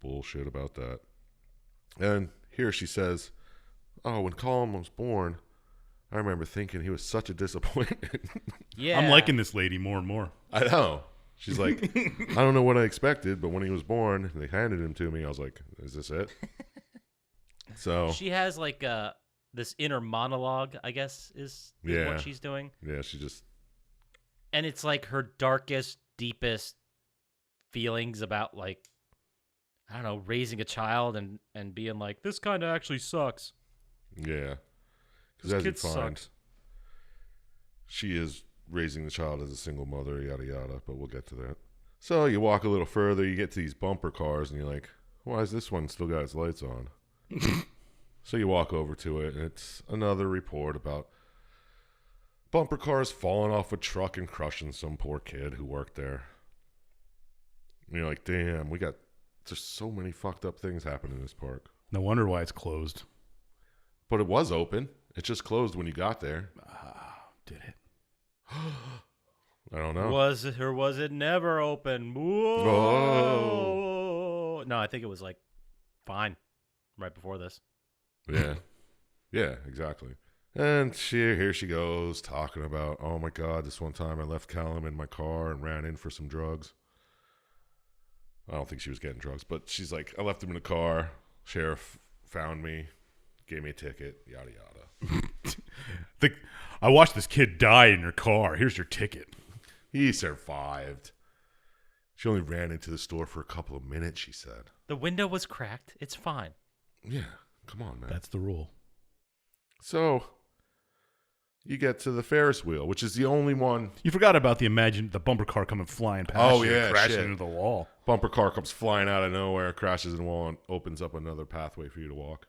Bullshit about that. And here she says, oh, when Colin was born, I remember thinking he was such a disappointment. Yeah. I'm liking this lady more and more. I know. She's like, I don't know what I expected, but when he was born, they handed him to me. I was like, is this it? So She has like this inner monologue, I guess, is Yeah. what she's doing. yeah, she just, And it's like her darkest, deepest feelings about like, I don't know, raising a child and being like, this kind of actually sucks. yeah. This Because as you kid find, sucks. she is raising the child as a single mother, yada yada, but we'll get to that. So you walk a little further, you get to these bumper cars, and you're like, why is this one still got its lights on? So you walk over to it, and it's another report about bumper cars falling off a truck and crushing some poor kid who worked there. And you're like, damn, there's so many fucked up things happening in this park. No wonder why it's closed. But it was open. It just closed when you got there. Did it? I don't know. Was it or was it never open? Whoa. No, I think it was like fine right before this. Yeah. Yeah, exactly. And here she goes talking about, oh my God, this one time I left Callum in my car and ran in for some drugs. I don't think she was getting drugs, but she's like, I left him in a car. Sheriff found me, gave me a ticket, yada yada. I watched this kid die in your car. Here's your ticket. He survived. She only ran into the store for a couple of minutes, she said. The window was cracked. It's fine. Yeah, come on, man. That's the rule. So you get to the Ferris wheel, which is the only one. You forgot about the bumper car coming flying past Oh, you yeah, and crashing shit. into the wall. Bumper car comes flying out of nowhere, crashes in the wall, and opens up another pathway for you to walk.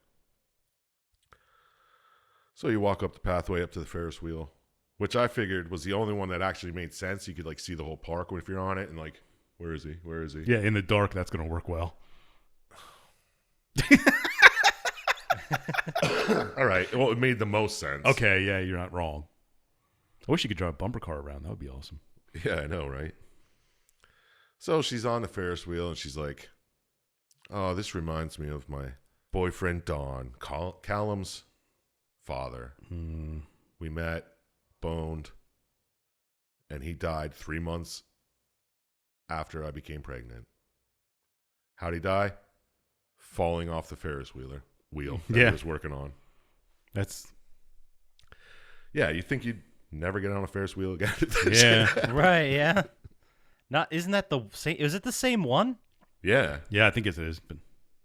So you walk up the pathway up to the Ferris wheel, which I figured was the only one that actually made sense. You could like see the whole park if you're on it, and like, where is he? Where is he? Yeah, in the dark, that's going to work well. All right. Well, it made the most sense. Okay, yeah, you're not wrong. I wish you could drive a bumper car around. That would be awesome. Yeah, I know, right? So she's on the Ferris wheel, and she's like, oh, this reminds me of my boyfriend, Don, Callum's father. We met, boned, and he died 3 months after I became pregnant. How'd he die? Falling off the Ferris wheel that Yeah. he was working on. That's Yeah, you think you'd never get on a Ferris wheel again? yeah, Right, yeah. Isn't that the same? Is it the same one? Yeah. yeah. I think it is. But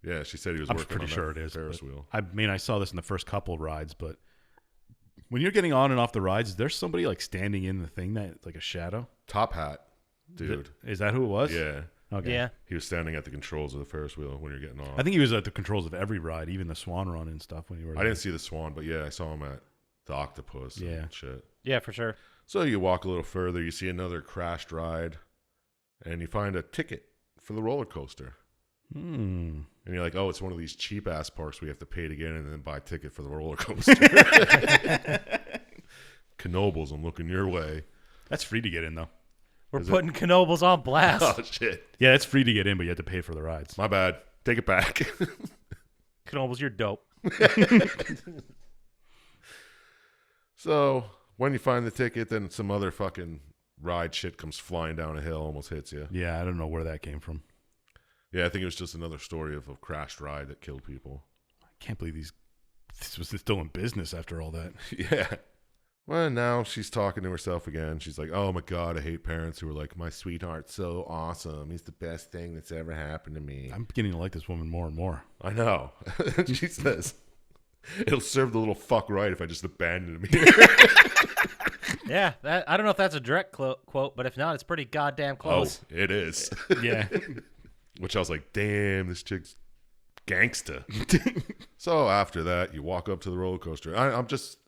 Yeah, she said he was I'm working pretty on sure that it is. Ferris but wheel. I mean, I saw this in the first couple rides, but when you're getting on and off the rides, is there somebody like standing in the thing that like a shadow? Top Hat, dude. Is that who it was? Yeah. Okay. Yeah. He was standing at the controls of the Ferris wheel when you're getting on. I think he was at the controls of every ride, even the Swan Run and stuff. When you were, I didn't see the Swan, but yeah, I saw him at the Octopus Yeah. and shit. Yeah, for sure. So you walk a little further, you see another crashed ride, and you find a ticket for the roller coaster. And you're like, oh, it's one of these cheap-ass parks we have to pay to get in and then buy a ticket for the roller coaster. Knobles, I'm looking your way. That's free to get in though. We're putting Knobles on blast. Oh, shit. Yeah, it's free to get in, but you have to pay for the rides. My bad. Take it back. Knobles, you're dope. So when you find the ticket, then some other fucking ride shit comes flying down a hill, almost hits you. Yeah, I don't know where that came from. Yeah, I think it was just another story of a crashed ride that killed people. I can't believe this was still in business after all that. Yeah. Well, now she's talking to herself again. She's like, oh my God, I hate parents who are like, my sweetheart's so awesome. He's the best thing that's ever happened to me. I'm beginning to like this woman more and more. I know. She says, it'll serve the little fuck right if I just abandon him here. Yeah, I don't know if that's a direct quote, but if not, it's pretty goddamn close. Oh, it is. Yeah. Which I was like, damn, this chick's gangsta. So after that, you walk up to the roller coaster. I'm just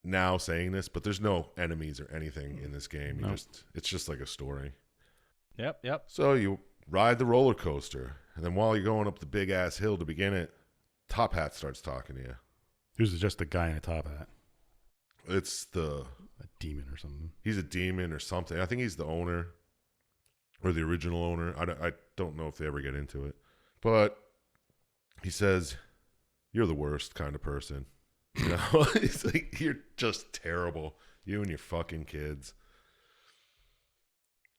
now saying this, but there's no enemies or anything in this game. It's just like a story. Yep. So you ride the roller coaster, and then while you're going up the big ass hill to begin it, Top Hat starts talking to you. This is just a guy in a top hat. It's A demon or something. he's a demon or something. I think he's the owner or the original owner. I don't know if they ever get into it. But he says, you're the worst kind of person. You know, it's like, you're just terrible. You and your fucking kids.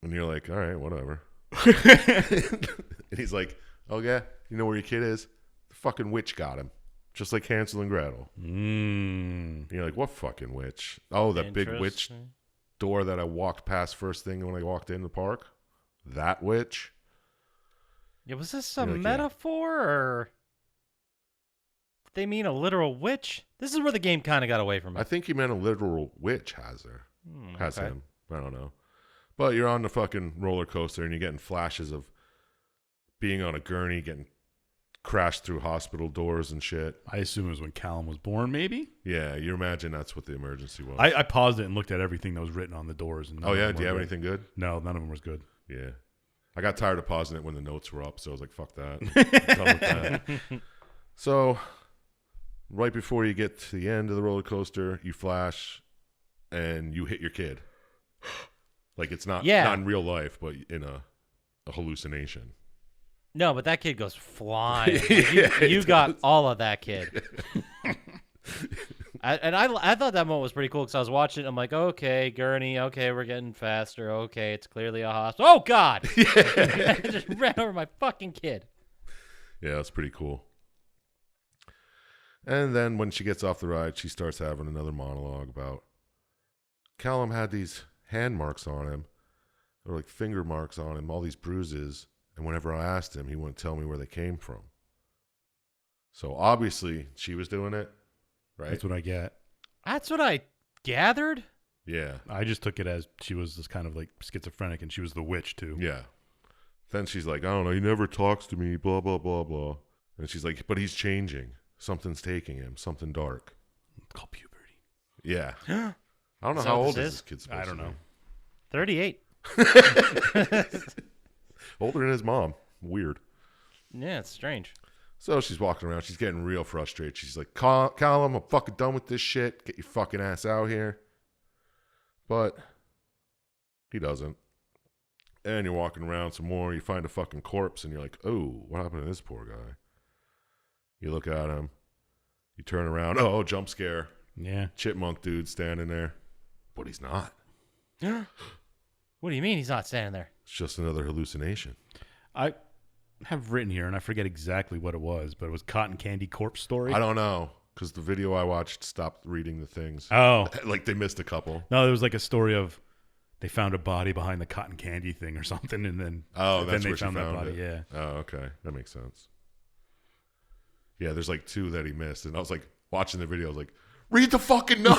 And you're like, all right, whatever. And he's like, oh yeah, you know where your kid is? The fucking witch got him. Just like Hansel and Gretel. And you're like, what fucking witch? Oh, that big witch door that I walked past first thing when I walked in the park? That witch? Yeah, was this a You're like, metaphor or did they mean a literal witch? This is where the game kind of got away from me. I think he meant a literal witch has her. Has okay. him. I don't know. But you're on the fucking roller coaster and you're getting flashes of being on a gurney, getting crashed through hospital doors and shit. I assume it was when Callum was born, maybe? Yeah, you imagine that's what the emergency was. I paused it and looked at everything that was written on the doors. And Oh, yeah? Do you have anything good? No, none of them was good. Yeah. I got tired of pausing it when the notes were up, so I was like, fuck that. I'm done with that. So, right before you get to the end of the roller coaster, you flash and you hit your kid. Like, it's not in real life, but in a hallucination. No, but that kid goes flying. Like, you got all of that kid. I thought that moment was pretty cool because I was watching it. I'm like, okay, gurney. Okay, we're getting faster. Okay, it's clearly a hospital. Oh, God. I just ran over my fucking kid. Yeah, that's pretty cool. And then when she gets off the ride, she starts having another monologue about Callum had these hand marks on him, or like finger marks on him, all these bruises. And whenever I asked him, he wouldn't tell me where they came from. So obviously she was doing it, right? That's what I get. That's what I gathered. Yeah. I just took it as she was this kind of like schizophrenic and she was the witch too. Yeah. Then she's like, I don't know, he never talks to me, blah, blah, blah, blah. And she's like, but he's changing. Something's taking him, something dark. It's called puberty. Yeah. I don't know Is that how what old this is is? this kid supposed I don't to know. 38. be? Older than his mom. Weird. Yeah, it's strange. So she's walking around. She's getting real frustrated. She's like, Callum, I'm fucking done with this shit. Get your fucking ass out here. But he doesn't. And you're walking around some more. You find a fucking corpse, and you're like, oh, what happened to this poor guy? You look at him. You turn around. Oh, jump scare. Yeah. Chipmunk dude standing there. But he's not. What do you mean he's not standing there? It's just another hallucination. I have written here, and I forget exactly what it was, but it was Cotton Candy Corpse Story. I don't know, because the video I watched stopped reading the things. Oh. Like they missed a couple. No, it was like a story of they found a body behind the cotton candy thing or something, and then That's they where she found that body. it. Yeah. Oh, okay. That makes sense. Yeah, there's like two that he missed. And I was like, watching the video, I was like, read the fucking note.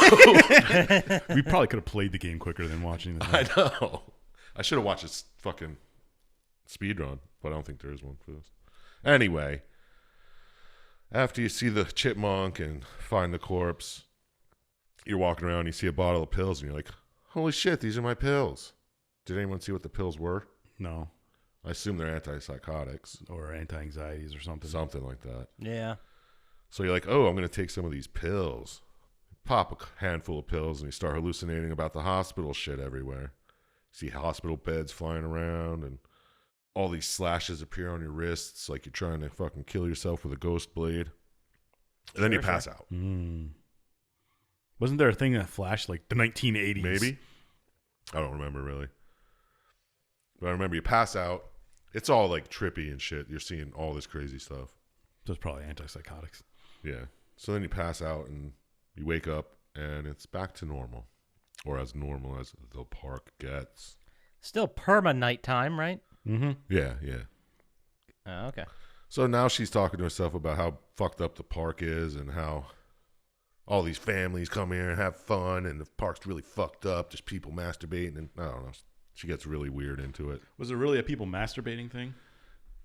We probably could have played the game quicker than watching the I know. I should have watched this fucking speed run, but I don't think there is one for this. Anyway, after you see the chipmunk and find the corpse, you're walking around, you see a bottle of pills, and you're like, holy shit, these are my pills. Did anyone see what the pills were? No. I assume they're antipsychotics. Or anti-anxieties or something. Something like that. Yeah. So you're like, oh, I'm going to take some of these pills. Pop a handful of pills, and you start hallucinating about the hospital shit everywhere. You see hospital beds flying around, and all these slashes appear on your wrists like you're trying to fucking kill yourself with a ghost blade. And then you pass out. Wasn't there a thing that flashed like the 1980s? Maybe. I don't remember really. But I remember you pass out. It's all like trippy and shit. You're seeing all this crazy stuff. So it's probably antipsychotics. Yeah. So then you pass out and you wake up and it's back to normal. Or as normal as the park gets. Still perma nighttime, right? Mm-hmm. Yeah, yeah. Oh, okay. So now she's talking to herself about how fucked up the park is and how all these families come here and have fun and the park's really fucked up. There's people masturbating and I don't know. She gets really weird into it. Was it really a people masturbating thing?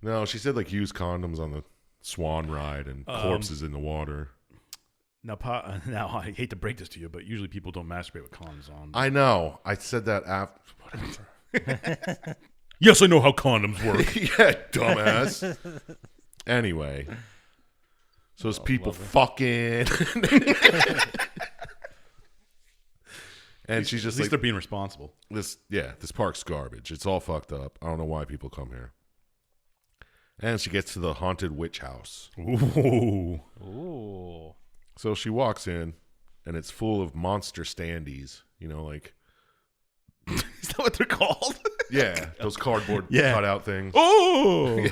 No, she said like use condoms on the swan ride and corpses in the water. Now, I hate to break this to you, but usually people don't masturbate with condoms on. I know. I said that after. Whatever. Yes, I know how condoms work. Yeah, dumbass. Anyway. So it's people fucking. And she's just At least like, they're being responsible. this park's garbage. It's all fucked up. I don't know why people come here. And she gets to the haunted witch house. Ooh. Ooh. So she walks in, and it's full of monster standees. You know, like, Is that what they're called? yeah, those cardboard Yeah. cutout things. Oh.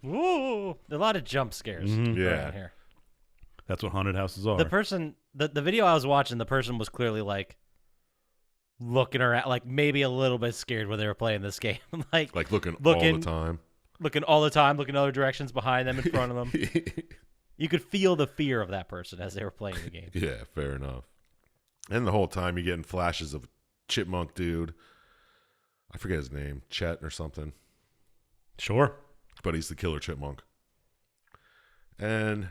Ooh. A lot of jump scares Yeah. around here. That's what haunted houses are. The person, the video I was watching, the person was clearly like looking around, like maybe a little bit scared when they were playing this game. like Looking all Looking- the time. looking all the time, looking other directions behind them, in front of them. You could feel the fear of that person as they were playing the game. Yeah, fair enough. And the whole time you're getting flashes of a chipmunk dude. I forget his name, Chet or something. Sure. But he's the killer chipmunk. And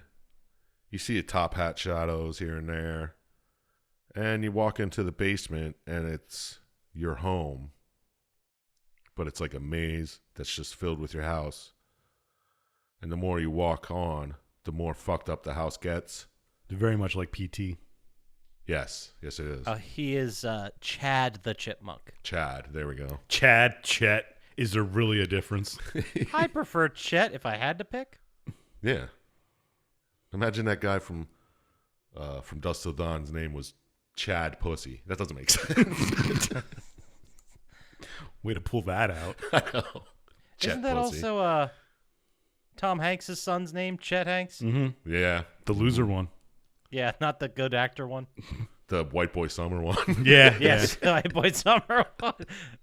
you see a top hat shadows here and there. And you walk into the basement and it's your home. But it's like a maze that's just filled with your house. And the more you walk on, the more fucked up the house gets. They're very much like PT. Yes, it is. He is Chad the Chipmunk. Chad, there we go. Chad, Chet. Is there really a difference? I prefer Chet if I had to pick. Yeah. Imagine that guy from Dusk Till Dawn's name was Chad Pussy. That doesn't make sense. Way to pull that out. I know. Chet Isn't that Pussy. also Tom Hanks' son's name, Chet Hanks? Mm-hmm. Yeah. The loser one. Yeah, not the good actor one. The White Boy Summer one. Yeah. Yes, Boy Summer one.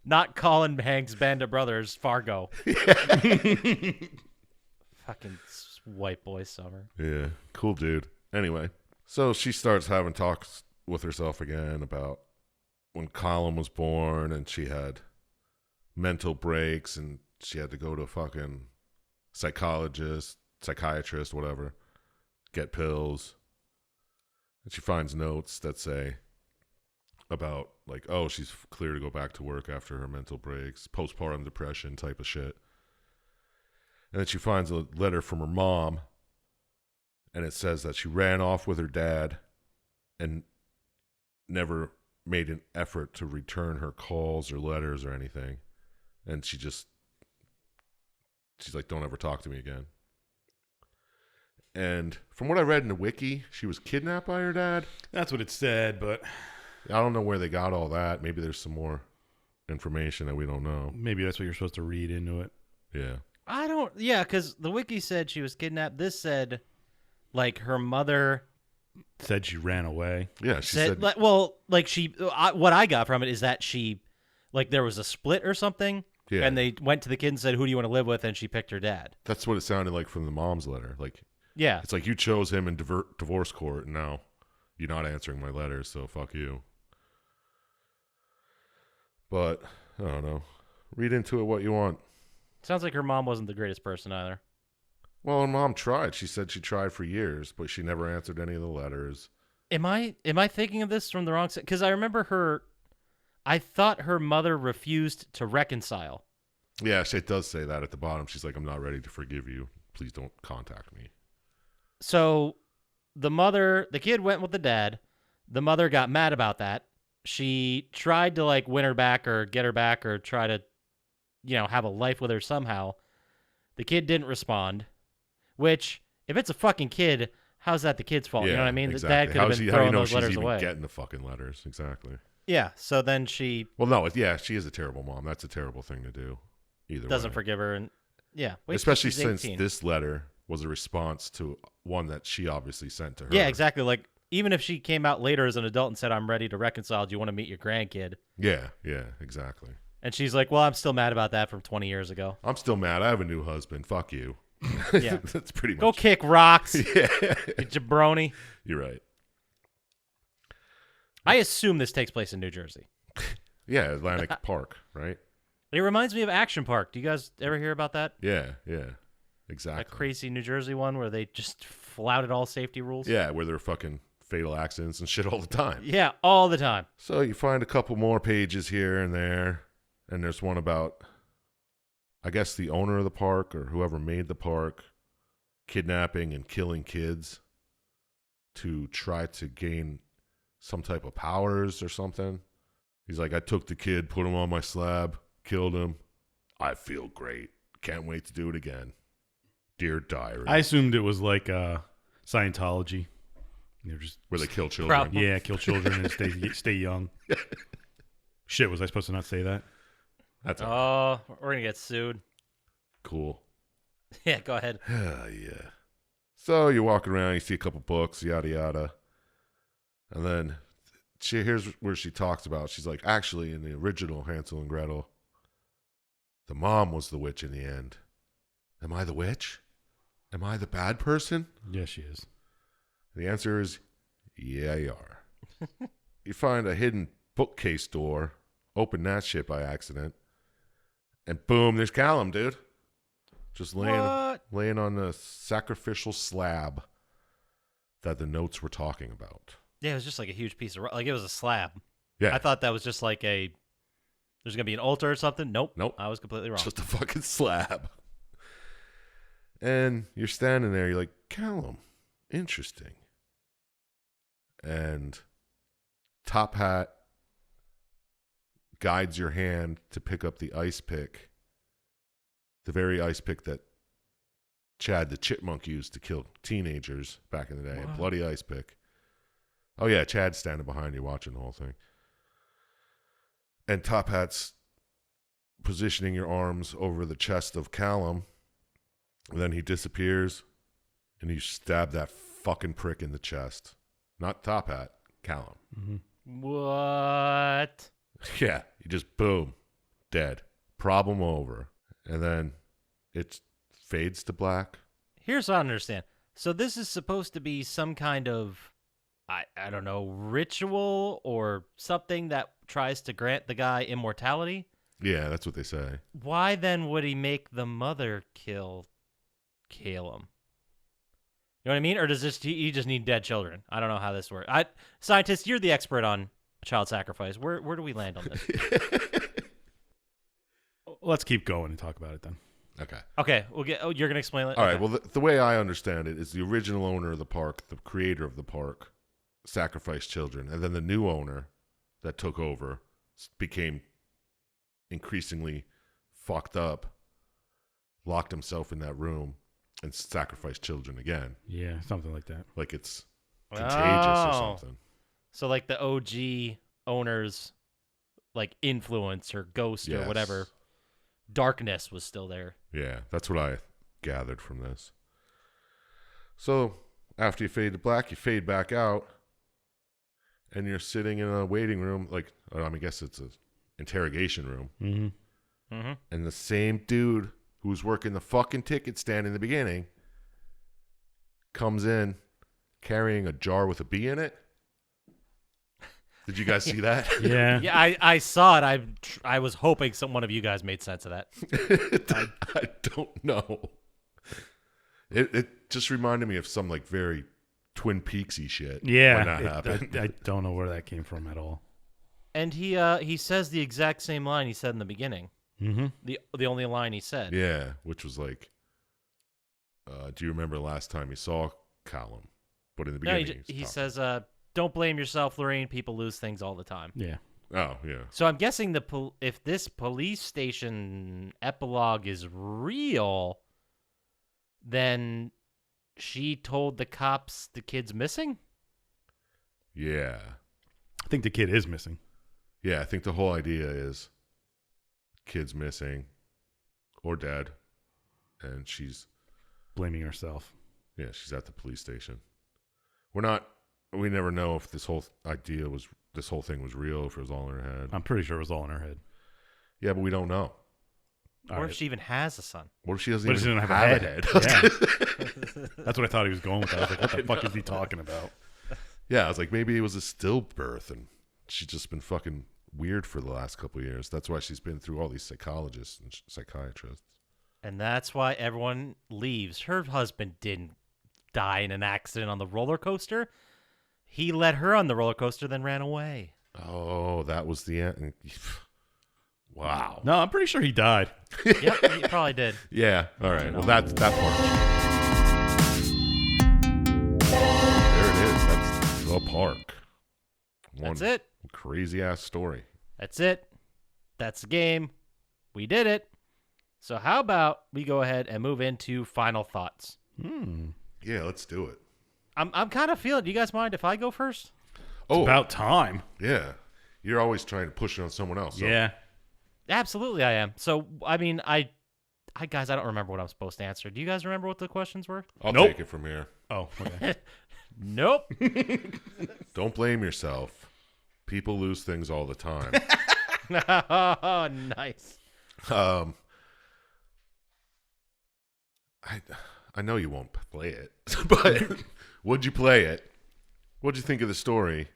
Not Colin Hanks' Band of Brothers, Fargo. Fucking White Boy Summer. Yeah. Cool dude. Anyway, so she starts having talks with herself again about when Colin was born and she had mental breaks and she had to go to a fucking psychologist, psychiatrist, whatever, get pills. And she finds notes that say about, like, oh, she's clear to go back to work after her mental breaks, postpartum depression type of shit. And then she finds a letter from her mom, and it says that she ran off with her dad and never made an effort to return her calls or letters or anything. And she's like, don't ever talk to me again. And from what I read in the wiki, she was kidnapped by her dad. That's what it said, but I don't know where they got all that. Maybe there's some more information that we don't know. maybe that's what you're supposed to read into it. Yeah. Yeah, because the wiki said she was kidnapped. This said, like, her mother Said she ran away. Yeah, she said, said like, what I got from it is that she, like, there was a split or something, yeah. and they went to the kid and said, who do you want to live with? And she picked her dad. That's what it sounded like from the mom's letter. Like, Yeah. it's like you chose him in divorce court, and now you're not answering my letters, so fuck you. But I don't know. Read into it what you want. Sounds like her mom wasn't the greatest person either. Well, her mom tried. She said she tried for years, but she never answered any of the letters. Am I thinking of this from the wrong side? Because I remember I thought her mother refused to reconcile. Yeah, it does say that at the bottom. She's like, I'm not ready to forgive you. Please don't contact me. So the kid went with the dad. The mother got mad about that. She tried to, like, win her back or get her back or try to, have a life with her somehow. The kid didn't respond, which, if it's a fucking kid, how's that the kid's fault? Yeah, You know what I mean? Exactly. The dad could have been throwing those letters she's even away. getting the fucking letters? Exactly. Yeah, so then she Well, no, she is a terrible mom. That's a terrible thing to do. Either doesn't way. forgive her. And yeah, wait till Especially she's since 18. this letter was a response to one that she obviously sent to her. Yeah, exactly. Like, even if she came out later as an adult and said, I'm ready to reconcile, do you want to meet your grandkid? Yeah, exactly. And she's like, well, I'm still mad about that from 20 years ago. I'm still mad. I have a new husband. Fuck you. Yeah. That's pretty much. Go kick rocks, Yeah, you jabroni. you're right. I assume this takes place in New Jersey. Yeah, Atlantic Park, right? It reminds me of Action Park. Do you guys ever hear about that? Yeah, That exactly. crazy New Jersey one where they just flouted all safety rules? Yeah, where there are fucking fatal accidents and shit all the time. Yeah, all the time. So you find a couple more pages here and there, and there's one about, I guess, the owner of the park or whoever made the park kidnapping and killing kids to try to gain some type of powers or something. He's like, I took the kid, put him on my slab, killed him. I feel great. Can't wait to do it again. Dear diary. I assumed it was like Scientology. They're just where they kill children. Probably. Yeah, kill children and stay young. Shit, was I supposed to not say that? That's Oh, we're gonna get sued. cool. Yeah, go ahead. Yeah. So you're walking around, you see a couple books, yada yada, and then here's where she talks about. She's like, actually, in the original Hansel and Gretel, the mom was the witch in the end. Am I the witch? Am I the bad person? Yes, she is. The answer is, yeah, you are. You find a hidden bookcase door, open that shit by accident, and boom, there's Callum, dude. Just laying on the sacrificial slab that the notes were talking about. Yeah, it was just like a huge piece of like it was a slab. Yeah. I thought that was just like there's gonna be an altar or something. Nope. I was completely wrong. Just a fucking slab. And you're standing there, you're like, Callum, interesting. And Top Hat guides your hand to pick up the ice pick. The very ice pick that Chad the Chipmunk used to kill teenagers back in the day. What? A bloody ice pick. Oh, yeah, Chad's standing behind you watching the whole thing. And Top Hat's positioning your arms over the chest of Callum. And then he disappears, and you stab that fucking prick in the chest. Not Top Hat, Callum. Mm-hmm. What? Yeah, you just boom, dead. Problem over. And then it fades to black. Here's what I don't understand. So this is supposed to be some kind of, I don't know, ritual or something that tries to grant the guy immortality? Yeah, that's what they say. Why then would he make the mother kill Calum? You know what I mean? Or does he just need dead children? I don't know how this works. Scientist, you're the expert on child sacrifice. Where do we land on this? Let's keep going and talk about it then. Okay. Okay, we'll get. Oh, you're gonna explain it. All Okay. right. Well, the way I understand it is the original owner of the park, the creator of the park, sacrificed children, and then the new owner that took over became increasingly fucked up, locked himself in that room, and sacrificed children again. Yeah, something like that. Like it's contagious or Oh. something. So like the OG owners, like influence or ghost or Yes. whatever, darkness was still there. Yeah, that's what I gathered from this. So after you fade to black, you fade back out, and you're sitting in a waiting room, like I guess it's an interrogation room, Mm-hmm. Mm-hmm. and the same dude who was working the fucking ticket stand in the beginning comes in carrying a jar with a bee in it. Did you guys see that? Yeah. Yeah, I saw it. I was hoping one of you guys made sense of that. I don't know. It just reminded me of some like very Twin Peaksy shit. Yeah. when that happened. I don't know where that came from at all. And he says the exact same line he said in the beginning. Mm-hmm. The only line he said. Yeah, which was like, do you remember the last time you saw Callum? But in the No, beginning, he says, "Don't blame yourself, Lorraine. People lose things all the time." Yeah. "Oh yeah, So I'm guessing if this police station epilogue is real, then she told the cops the kid's missing? yeah, I think the kid is missing. yeah." I think the whole idea is kid's missing or dead, and she's Blaming herself. she's at the police station. We never know if this whole thing was real, if it was all in her head. I'm pretty sure it was all in her head. Yeah, but we don't know. All Or right. if she even has a son? What if she doesn't What if she even doesn't have a have head? a head? Yeah. That's what I thought he was going with. I was like, what the fuck is he talking about? Yeah, I was like, maybe it was a stillbirth, and she's just been fucking weird for the last couple of years. That's why she's been through all these psychologists and psychiatrists. And that's why everyone leaves. Her husband didn't die in an accident on the roller coaster. He let her on the roller coaster, then ran away. Oh, that was the end. Wow. No, I'm pretty sure he died. Yep, he probably did. Yeah. All right. Well, that part. There it is. That's the park. That's it. Crazy ass story. That's it. That's the game. We did it. So how about we go ahead and move into final thoughts? Yeah, let's do it. I'm kind of feeling. Do you guys mind if I go first? Oh, About time. yeah. You're always trying to push it on someone else. So. Yeah. Absolutely, I am. So I mean, I guys, I don't remember what I'm supposed to answer. Do you guys remember what the questions were? I'll Nope. take it from here. Oh, okay. Nope. Don't blame yourself. People lose things all the time. Oh, nice. I know you won't play it, but would you play it? What'd you think of the story?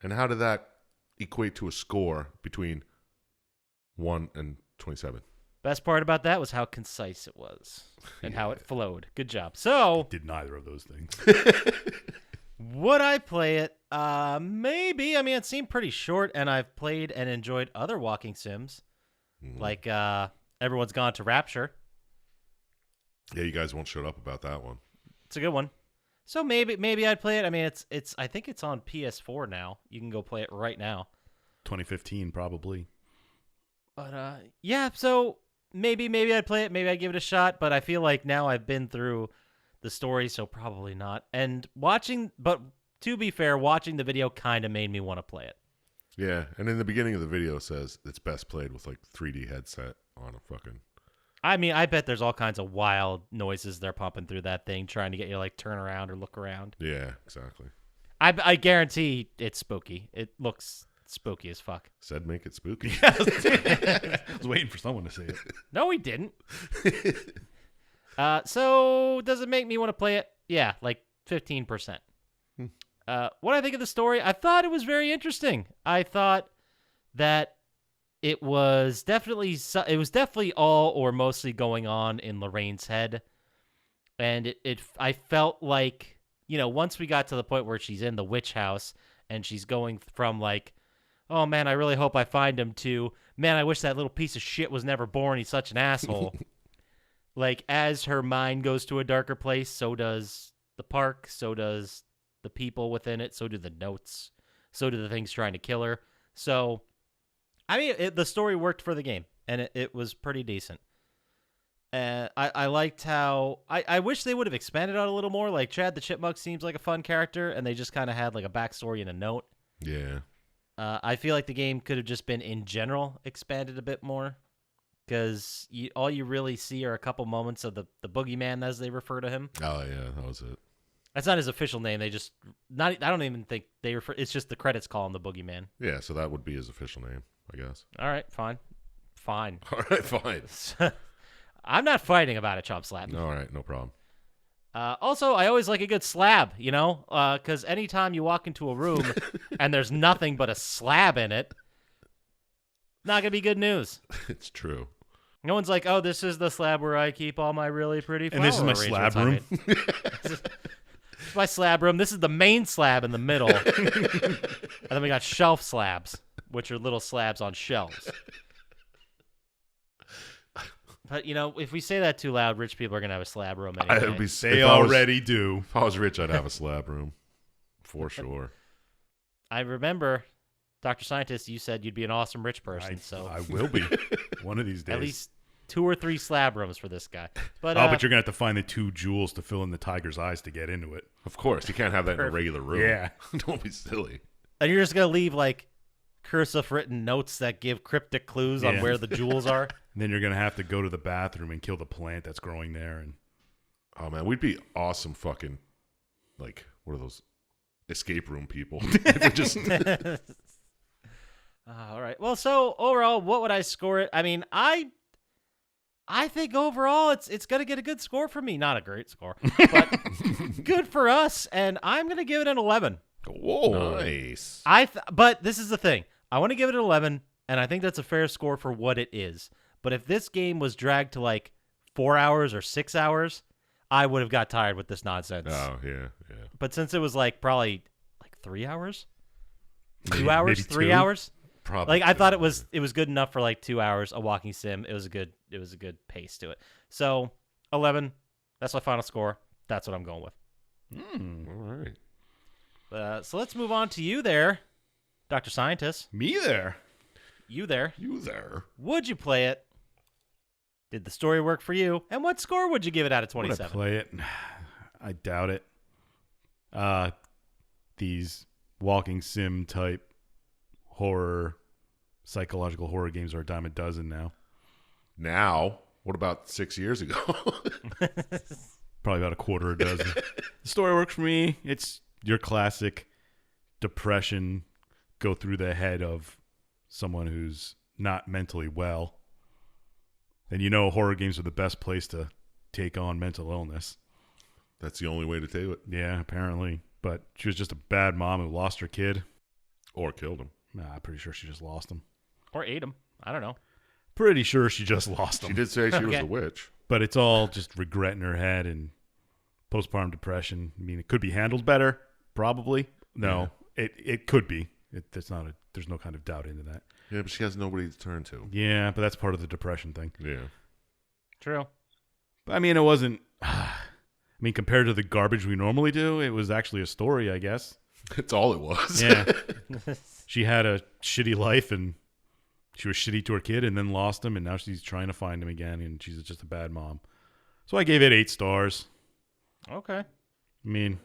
And how did that equate to a score between 1 and 27? Best part about that was how concise it was and how it flowed. Good job. So, Did neither of those things. would I play it? Maybe. I mean, it seemed pretty short, and I've played and enjoyed other walking sims, like Everyone's Gone to Rapture. Yeah, you guys won't shut up about that one. It's a good one. So maybe I'd play it. I mean, it's I think it's on PS4 now. You can go play it right now. 2015, probably. But yeah, so maybe I'd play it. Maybe I'd give it a shot. But I feel like now I've been through the story, so probably not. And but to be fair, watching the video kind of made me want to play it. Yeah, and in the beginning of the video it says it's best played with like 3D headset on a fucking... I mean, I bet there's all kinds of wild noises they're pumping through that thing, trying to get you to like turn around or look around. Yeah, exactly. I guarantee it's spooky. It looks spooky as fuck. Said make it spooky. I was waiting for someone to say it. No, he didn't. So does it make me want to play it? Yeah, like 15%. What I think of the story, I thought it was very interesting. I thought that it was definitely all or mostly going on in Lorraine's head, and I felt like, you know, once we got to the point where she's in the witch house and she's going from like, oh man, I really hope I find him, to, man, I wish that little piece of shit was never born. He's such an asshole. Like, as her mind goes to a darker place, so does the park, so does the people within it, so do the notes, so do the things trying to kill her. So, I mean, the story worked for the game, and it was pretty decent. I liked how... I wish they would have expanded on it a little more. Like, Chad the Chipmunk seems like a fun character, and they just kind of had like a backstory and a note. Yeah. I feel like the game could have just been, in general, expanded a bit more. Because all you really see are a couple moments of the boogeyman, as they refer to him. Oh, yeah, that was it. That's not his official name. They just... I don't even think they refer... It's just the credits call him the boogeyman. Yeah, so that would be his official name, I guess. All right, fine. All right, fine. I'm not fighting about it, Chump Slap. All right, no problem. Also, I always like a good slab, you know? Because anytime you walk into a room and there's nothing but a slab in it, not going to be good news. It's true. No one's like, oh, this is the slab where I keep all my really pretty flower And this is my arrangements slab I room. made. This is my slab room. This is the main slab in the middle. And then we got shelf slabs, which are little slabs on shelves. But, you know, if we say that too loud, rich people are going to have a slab room anyway. It would be, They if I was- already do. If I was rich, I'd have a slab room. For sure. I remember, Dr. Syintist, you said you'd be an awesome rich person, so I will be one of these days. at least 2 or 3 slab rooms for this guy. But, But you're going to have to find the 2 jewels to fill in the tiger's eyes to get into it. Of course, you can't have that in a regular room. Yeah. Don't be silly. and you're just going to leave, like, cursive written notes that give cryptic clues on Yeah. where the jewels are. And then you're going to have to go to the bathroom and kill the plant that's growing there. And Oh, man, we'd be awesome fucking, like, what are those escape room people? If we just... All right. Well, so overall, what would I score it? I mean, I think overall it's going to get a good score for me. Not a great score, but good for us. And I'm going to give it an 11. Whoa. Nice. But this is the thing. I want to give it an 11, and I think that's a fair score for what it is. But if this game was dragged to like 4 hours or 6 hours, I would have got tired with this nonsense. Oh, yeah. But since it was like probably like 3 hours, 2 Maybe hours, 3 2? hours, Probably. like I thought it was good enough for like 2 hours. A walking sim. It was a good pace to it. So 11. That's my final score. That's what I'm going with. All right. So let's move on to you there, Dr. Syintist. me there. You there? You there? Would you play it? Did the story work for you? And what score would you give it out of Would I 27? play it? I doubt it. These walking sim type horror, psychological horror games are a dime a dozen now. Now, what about 6 years ago? Probably about a quarter a dozen. The story works for me. It's your classic depression, go through the head of someone who's not mentally well. And you know horror games are the best place to take on mental illness. That's the only way to do it. Yeah, apparently. But she was just a bad mom who lost her kid. Or killed him. Nah, I'm pretty sure she just lost him. Or ate him. I don't know. Pretty sure she just lost him. She did say she was Okay. a witch. But it's all just regret in her head and postpartum depression. I mean, it could be handled better, probably. No, it could be. There's no kind of doubt into that. Yeah, but she has nobody to turn to. Yeah, but that's part of the depression thing. Yeah. True. But I mean, it wasn't. I mean, compared to the garbage we normally do, it was actually a story, I guess. It's all it was. Yeah. She had a shitty life and she was shitty to her kid and then lost him, and now she's trying to find him again, and she's just a bad mom. So I gave it 8 stars. Okay. I mean,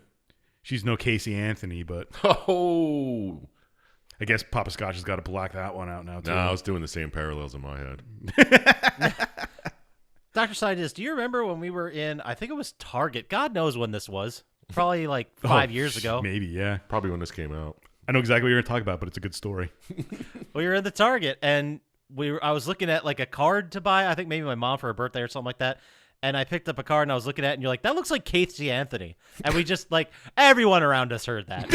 she's no Casey Anthony, but Oh. I guess Poppascotch has got to black that one out now, too. No, I was doing the same parallels in my head. Dr. Syintist, do you remember when we were in, I think it was Target. God knows when this was. Probably like 5 years ago. Maybe, yeah. Probably when this came out. I know exactly what you're going to talk about, but it's a good story. We were in the Target, and I was looking at like a card to buy. I think maybe my mom for her birthday or something like that. And I picked up a card, and I was looking at it, and you're like, that looks like Casey Anthony. And we just, like, everyone around us heard that.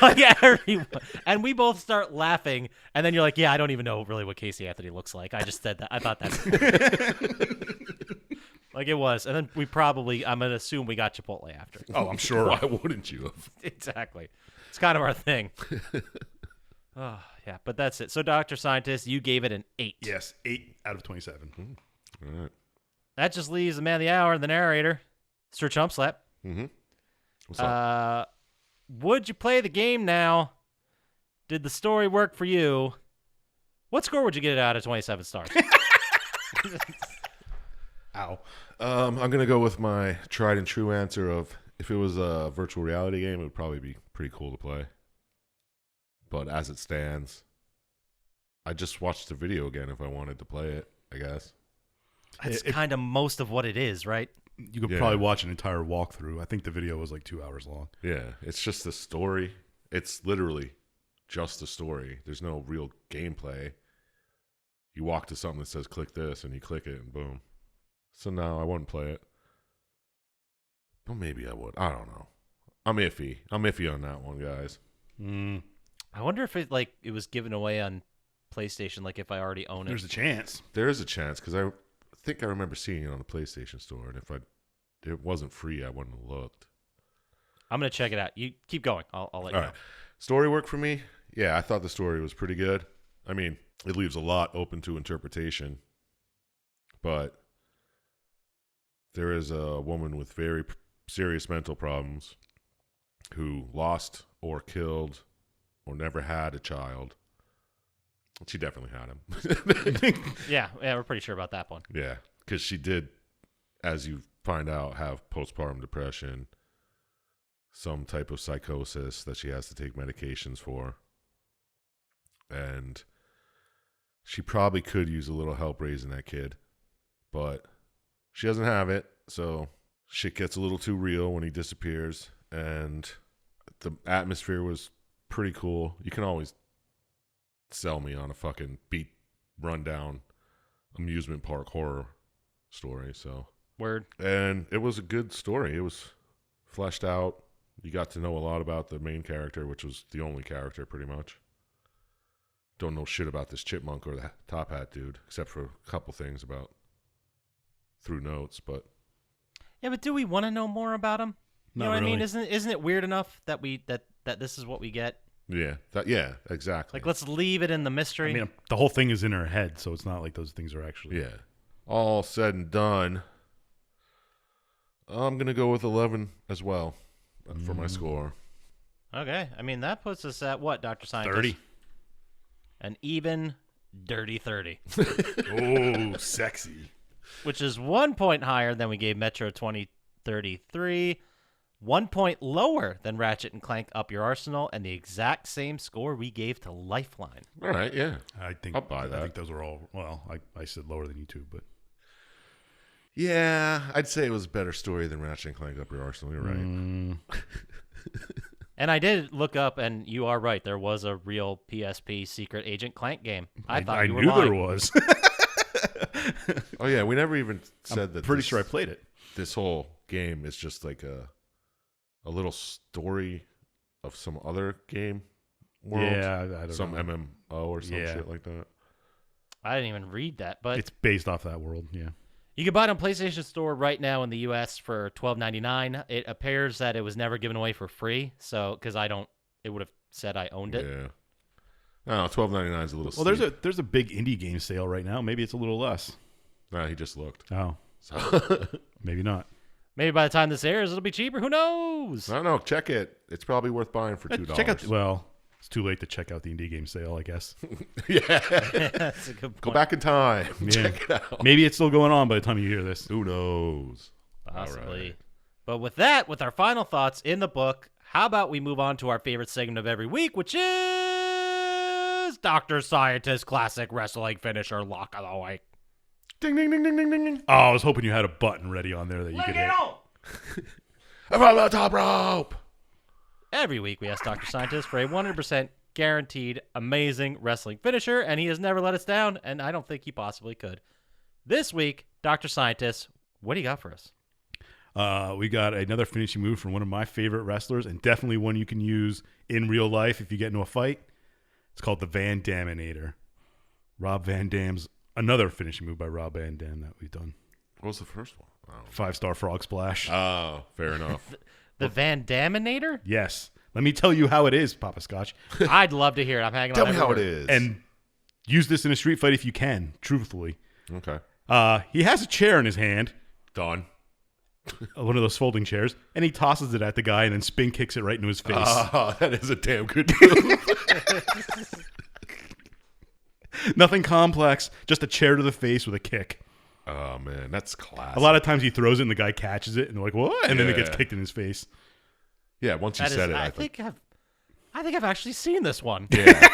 Like, everyone. And we both start laughing, and then you're like, yeah, I don't even know really what Casey Anthony looks like. I just said that. I thought that's like it was. And then we probably, I'm going to assume we got Chipotle after. Oh, I'm sure. Why wouldn't you have? Exactly. It's kind of our thing. Oh, yeah, but that's it. So, Dr. Syintist, you gave it an 8. Yes, 8 out of 27. All right. That just leaves the man of the hour, the narrator, Sir Chump Slap. Mm-hmm. What's up? Would you play the game now? Did the story work for you? What score would you get it out of 27 stars? Ow. I'm going to go with my tried and true answer of if it was a virtual reality game, it would probably be pretty cool to play. But as it stands, I just watched the video again if I wanted to play it, I guess. That's kind of most of what it is, right? You could Yeah. probably watch an entire walkthrough. I think the video was like 2 hours long. Yeah, it's just the story. It's literally just the story. There's no real gameplay. You walk to something that says click this, and you click it, and boom. So no, I wouldn't play it. But maybe I would. I don't know. I'm iffy. I'm iffy on that one, guys. I wonder if it was given away on PlayStation, like if I already own it. There's a chance. There is a chance, because I think I remember seeing it on the PlayStation Store, and if it wasn't free, I wouldn't have looked. I'm going to check it out. You keep going. I'll let you All know. right. Story work for me? Yeah, I thought the story was pretty good. I mean, it leaves a lot open to interpretation, but there is a woman with very serious mental problems who lost or killed or never had a child. She definitely had him. Yeah, we're pretty sure about that one. Yeah, because she did, as you find out, have postpartum depression, some type of psychosis that she has to take medications for. And she probably could use a little help raising that kid, but she doesn't have it, so shit gets a little too real when he disappears. And the atmosphere was pretty cool. You can always sell me on a fucking beat rundown amusement park horror story. So Word. and it was a good story. It was fleshed out. You got to know a lot about the main character, which was the only character pretty much. Don't know shit about this chipmunk or the top hat dude, except for a couple things about through notes. But Yeah, but do we want to know more about him? You Not know what I mean? really. Isn't it weird enough that that this is what we get? yeah, exactly. Like, let's leave it in the mystery. I mean, the whole thing is in her head, so it's not like those things are actually. Yeah. All said and done, I'm gonna go with 11 as well for my score. Okay. I mean, that puts us at what, Dr. Scientist? 30. An even Dirty 30, Oh, sexy. which is 1 point higher than we gave Metro 2033, 1 point lower than Ratchet and Clank Up Your Arsenal, and the exact same score we gave to Lifeline. All right, yeah. I think I'll buy that. I think those were all. Well, I said lower than you two, but Yeah, I'd say it was a better story than Ratchet and Clank Up Your Arsenal. You're right. And I did look up, and you are right. There was a real PSP Secret Agent Clank game. I thought you were knew lying. there was. Oh yeah, we never even said that. Pretty sure I played it. This whole game is just like a little story of some other game world. Yeah, I don't some know. MMO or some Yeah. shit like that. I didn't even read that, but It's based off that world. Yeah. you can buy it on PlayStation Store right now in the U.S. for $12.99. It appears that it was never given away for free, so because it would have said I owned it. Yeah. No, $12.99 is a little. Well, steep. there's a big indie game sale right now. Maybe it's a little less. Nah, he just looked. Oh, So maybe not. Maybe by the time this airs, it'll be cheaper. Who knows? I don't know. Check it. It's probably worth buying for $2. Check out. Well, it's too late to check out the indie game sale, I guess. Yeah. That's a good point. Go back in time. Yeah. Check it out. Maybe it's still going on by the time you hear this. Who knows? Possibly. Alright. But with that, with our final thoughts in the book, how about we move on to our favorite segment of every week, which is Dr. Syintist Classic Wrestling Finisher Lock of the Week. Ding, ding, ding, ding, ding, ding, ding. Oh, I was hoping you had a button ready on there that you could hit. I'm on the top rope. Every week we ask Dr. Syintist for a 100% guaranteed amazing wrestling finisher, and he has never let us down, and I don't think he possibly could. This week, Dr. Syintist, what do you got for us? We got another finishing move from one of my favorite wrestlers, and definitely one you can use in real life if you get into a fight. It's called the Van Daminator. Rob Van Dam's another finishing move by Rob Van Dam that we've done. What was the first one? I don't 5-star frog splash. know. Oh, fair enough. The Van Daminator? Yes. Let me tell you how it is, Poppascotch. I'd love to hear it. I'm hanging Tell on me every how it word. is. And use this in a street fight if you can, truthfully. Okay. He has a chair in his hand, Done. one of those folding chairs, and he tosses it at the guy and then spin kicks it right into his face. Oh, that is a damn good move. Nothing complex, just a chair to the face with a kick. Oh, man. That's classic. A lot of times he throws it and the guy catches it and they're like, what? And then it gets Yeah. kicked in his face. Yeah, once you That is- said it, I think I've actually seen this one. Yeah.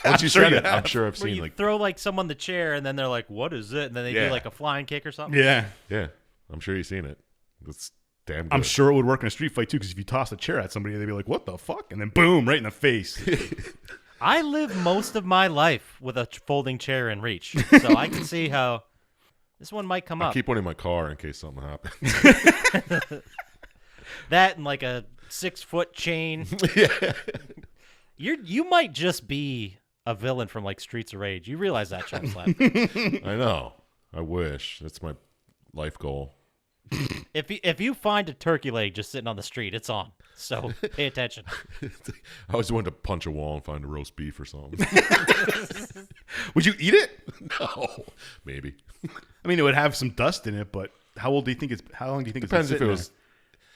Once you sure said you it, I'm have. sure I've Where seen you like. throw like someone the chair and then they're like, "What is it?" And then they do Yeah. like a flying kick or something. Yeah. Yeah, I'm sure you've seen it. It's damn good. I'm sure it would work in a street fight too, because if you toss a chair at somebody, they'd be like, what the fuck? And then boom, right in the face. I live most of my life with a folding chair in reach, so I can see how this one might come I up. keep one in my car in case something happens. That and like a 6-foot chain. Yeah. You might just be a villain from like Streets of Rage. You realize that, Chump Slap? I know. I wish. That's my life goal. If you find a turkey leg just sitting on the street, it's on. So pay attention. I always wanted to punch a wall and find a roast beef or something. Would you eat it? No, maybe. I mean, it would have some dust in it, but how long do you think Depends it's if it was.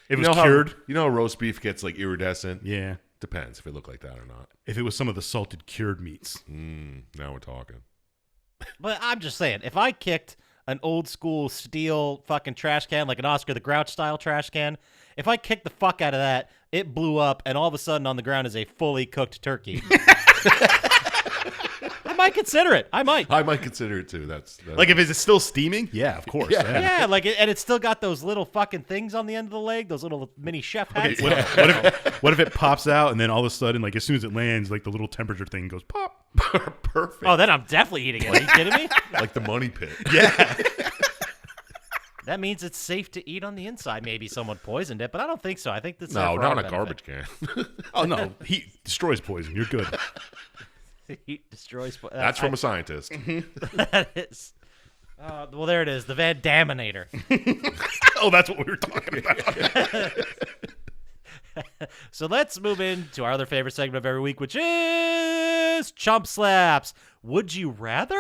If it you was know cured? How, you know, roast beef gets like iridescent. Yeah. Depends if it looked like that or not. If it was some of the salted cured meats. Now we're talking. But I'm just saying, if I kicked an old school steel fucking trash can, like an Oscar the Grouch style trash can, if I kicked the fuck out of that, it blew up, and all of a sudden on the ground is a fully cooked turkey. I might consider it. I might. I might consider it too. That's Like, if it's still steaming? Yeah, of course. Yeah. Yeah, like and it's still got those little fucking things on the end of the leg, those little mini chef hats. Okay, what if it pops out and then all of a sudden, like, as soon as it lands, like, the little temperature thing goes pop? perfect. Oh, then I'm definitely eating it. Are you kidding me? Like the money pit. Yeah. That means it's safe to eat on the inside. Maybe someone poisoned it, but I don't think so. I think that's No, for not our in a garbage can. Oh, no. Heat destroys poison. You're good. benefit. Heat destroys. That's from a scientist. That is. Well, there it is. The Van Daminator. Oh, that's what we were talking about. So let's move into our other favorite segment of every week, which is Chump Slaps. Would you rather?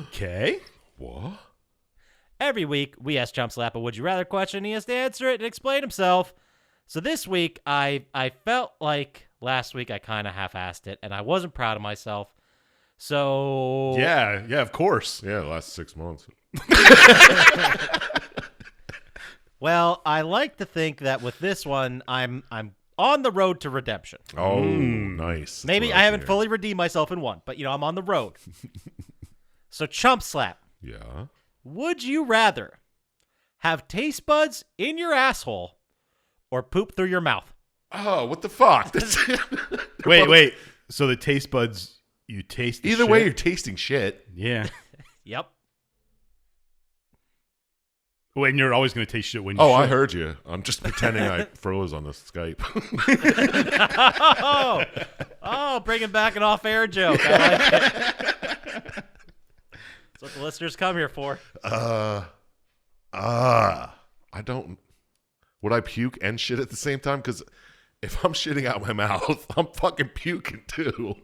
Okay. What? Every week, we ask Chump Slap a would you rather question. He has to answer it and explain himself. So this week, I felt like last week I kind of half-assed it, and I wasn't proud of myself. So Yeah, of course. Yeah, the last 6 months. well, I like to think that with this one, I'm on the road to redemption. Oh, nice. That's Maybe what I like haven't to hear. fully redeemed myself in one, but I'm on the road. So Chump Slap. Yeah. Would you rather have taste buds in your asshole or poop through your mouth? Oh, what the fuck? Wait. So the taste buds, you taste the Either shit? way, you're tasting shit. Yeah. Yep. Well, and you're always going to taste shit when you Oh, I shit. heard you. I'm just pretending I froze on the Skype. Oh, bringing back an off-air joke. I like it. That's what the listeners come here for. I don't. Would I puke and shit at the same time? Because if I'm shitting out my mouth, I'm fucking puking too.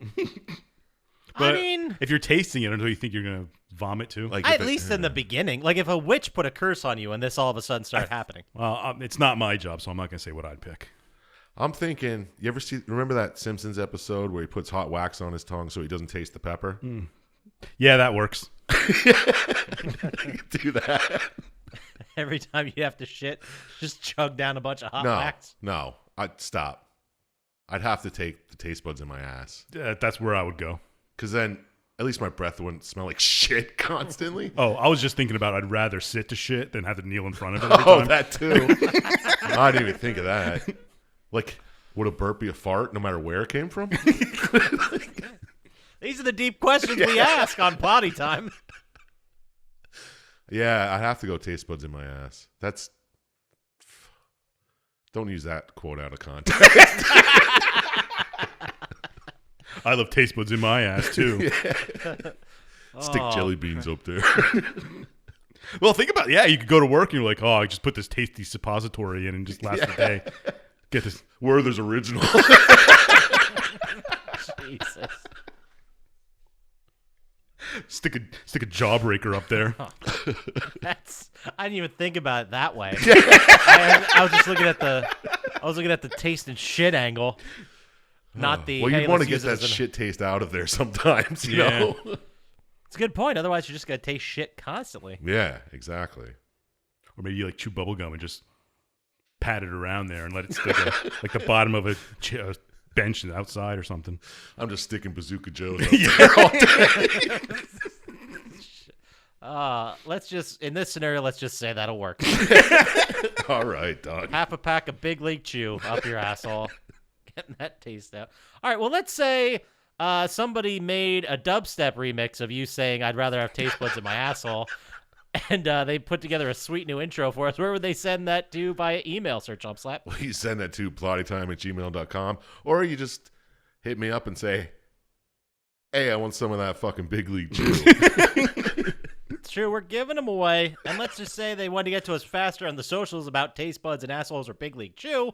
But I mean, if you're tasting it, until you think you're going to vomit too. Like at if it- least in the beginning. Like if a witch put a curse on you and this all of a sudden started happening. Well, it's not my job, so I'm not going to say what I'd pick. I'm thinking. You ever remember that Simpsons episode where he puts hot wax on his tongue so he doesn't taste the pepper? Yeah, that works. Do that. Every time you have to shit, just chug down a bunch of hot wax. No. I'd stop. I'd have to take the taste buds in my ass. That's where I would go. Because then at least my breath wouldn't smell like shit constantly. Oh, I was just thinking about I'd rather sit to shit than have to kneel in front of it every Oh, time. that too. I didn't even think of that. Like, would a burp be a fart no matter where it came from? These are the deep questions we ask on Potty Time. Yeah, I'd have to go taste buds in my ass. That's... Don't use that quote out of context. I love taste buds in my ass too. Stick jelly beans up there. Well, think about it. Yeah, you could go to work and you're like, oh, I just put this tasty suppository in and just last the day. Get this. Werther's original. Jesus. Stick a jawbreaker up there. I didn't even think about it that way. I was just looking at the taste and shit angle, not the. Well, hey, you'd want to let's get use it that as an- shit taste out of there sometimes, you Yeah. know? It's a good point. Otherwise, you're just gonna taste shit constantly. Yeah, exactly. Or maybe you like chew bubble gum and just pat it around there and let it stick like the bottom of a bench outside or something. I'm just sticking Bazooka Joe's up there all day. Let's just in this scenario, let's just say that'll work. All right, dog. Half a pack of Big League Chew up your asshole, getting that taste out. All right, well, let's say somebody made a dubstep remix of you saying I'd rather have taste buds in my asshole, and they put together a sweet new intro for us. Where would they send that to via email, Sir Chump Slap? Well, you send that to plottytime@gmail.com, or you just hit me up and say, hey, I want some of that fucking Big League Chew. It's true, we're giving them away. And let's just say they want to get to us faster on the socials about taste buds and assholes or Big League Chew.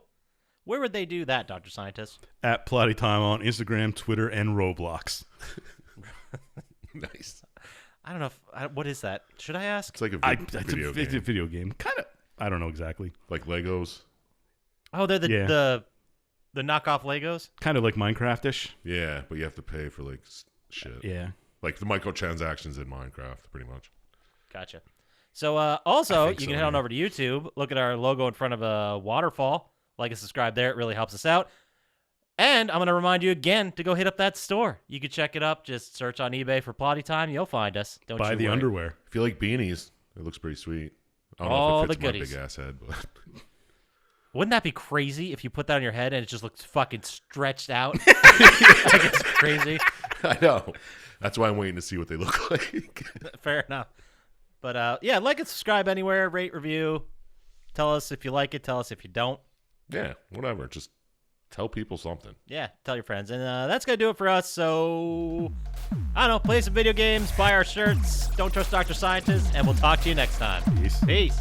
Where would they do that, Dr. Scientist? At Plotty Time on Instagram, Twitter, and Roblox. Nice. I don't know. What is that? Should I ask? It's like a It's video a game. video game. Kind of. I don't know exactly. Like Legos. Oh, they're Yeah. the knockoff Legos? Kind of like Minecraft-ish. Yeah, but you have to pay for like shit. Yeah. Like the microtransactions in Minecraft, pretty much. Gotcha. So also, I you think can so, head on yeah. over to YouTube, look at our logo in front of a waterfall, like and subscribe there. It really helps us out. And I'm going to remind you again to go hit up that store. You can check it up. Just search on eBay for Plotty Time. You'll find us. Don't Buy you the worry. underwear. If you like beanies, it looks pretty sweet. I don't know All if it the fits my goodies. big ass head, but Wouldn't that be crazy if you put that on your head and it just looks fucking stretched out? Like it's crazy. I know. That's why I'm waiting to see what they look like. Fair enough. But yeah, like and subscribe anywhere, rate, review. Tell us if you like it. Tell us if you don't. Yeah, whatever. Just tell people something. Yeah, tell your friends. And that's going to do it for us. So, I don't know, play some video games, buy our shirts, don't trust Dr. Scientist, and we'll talk to you next time. Peace. Peace.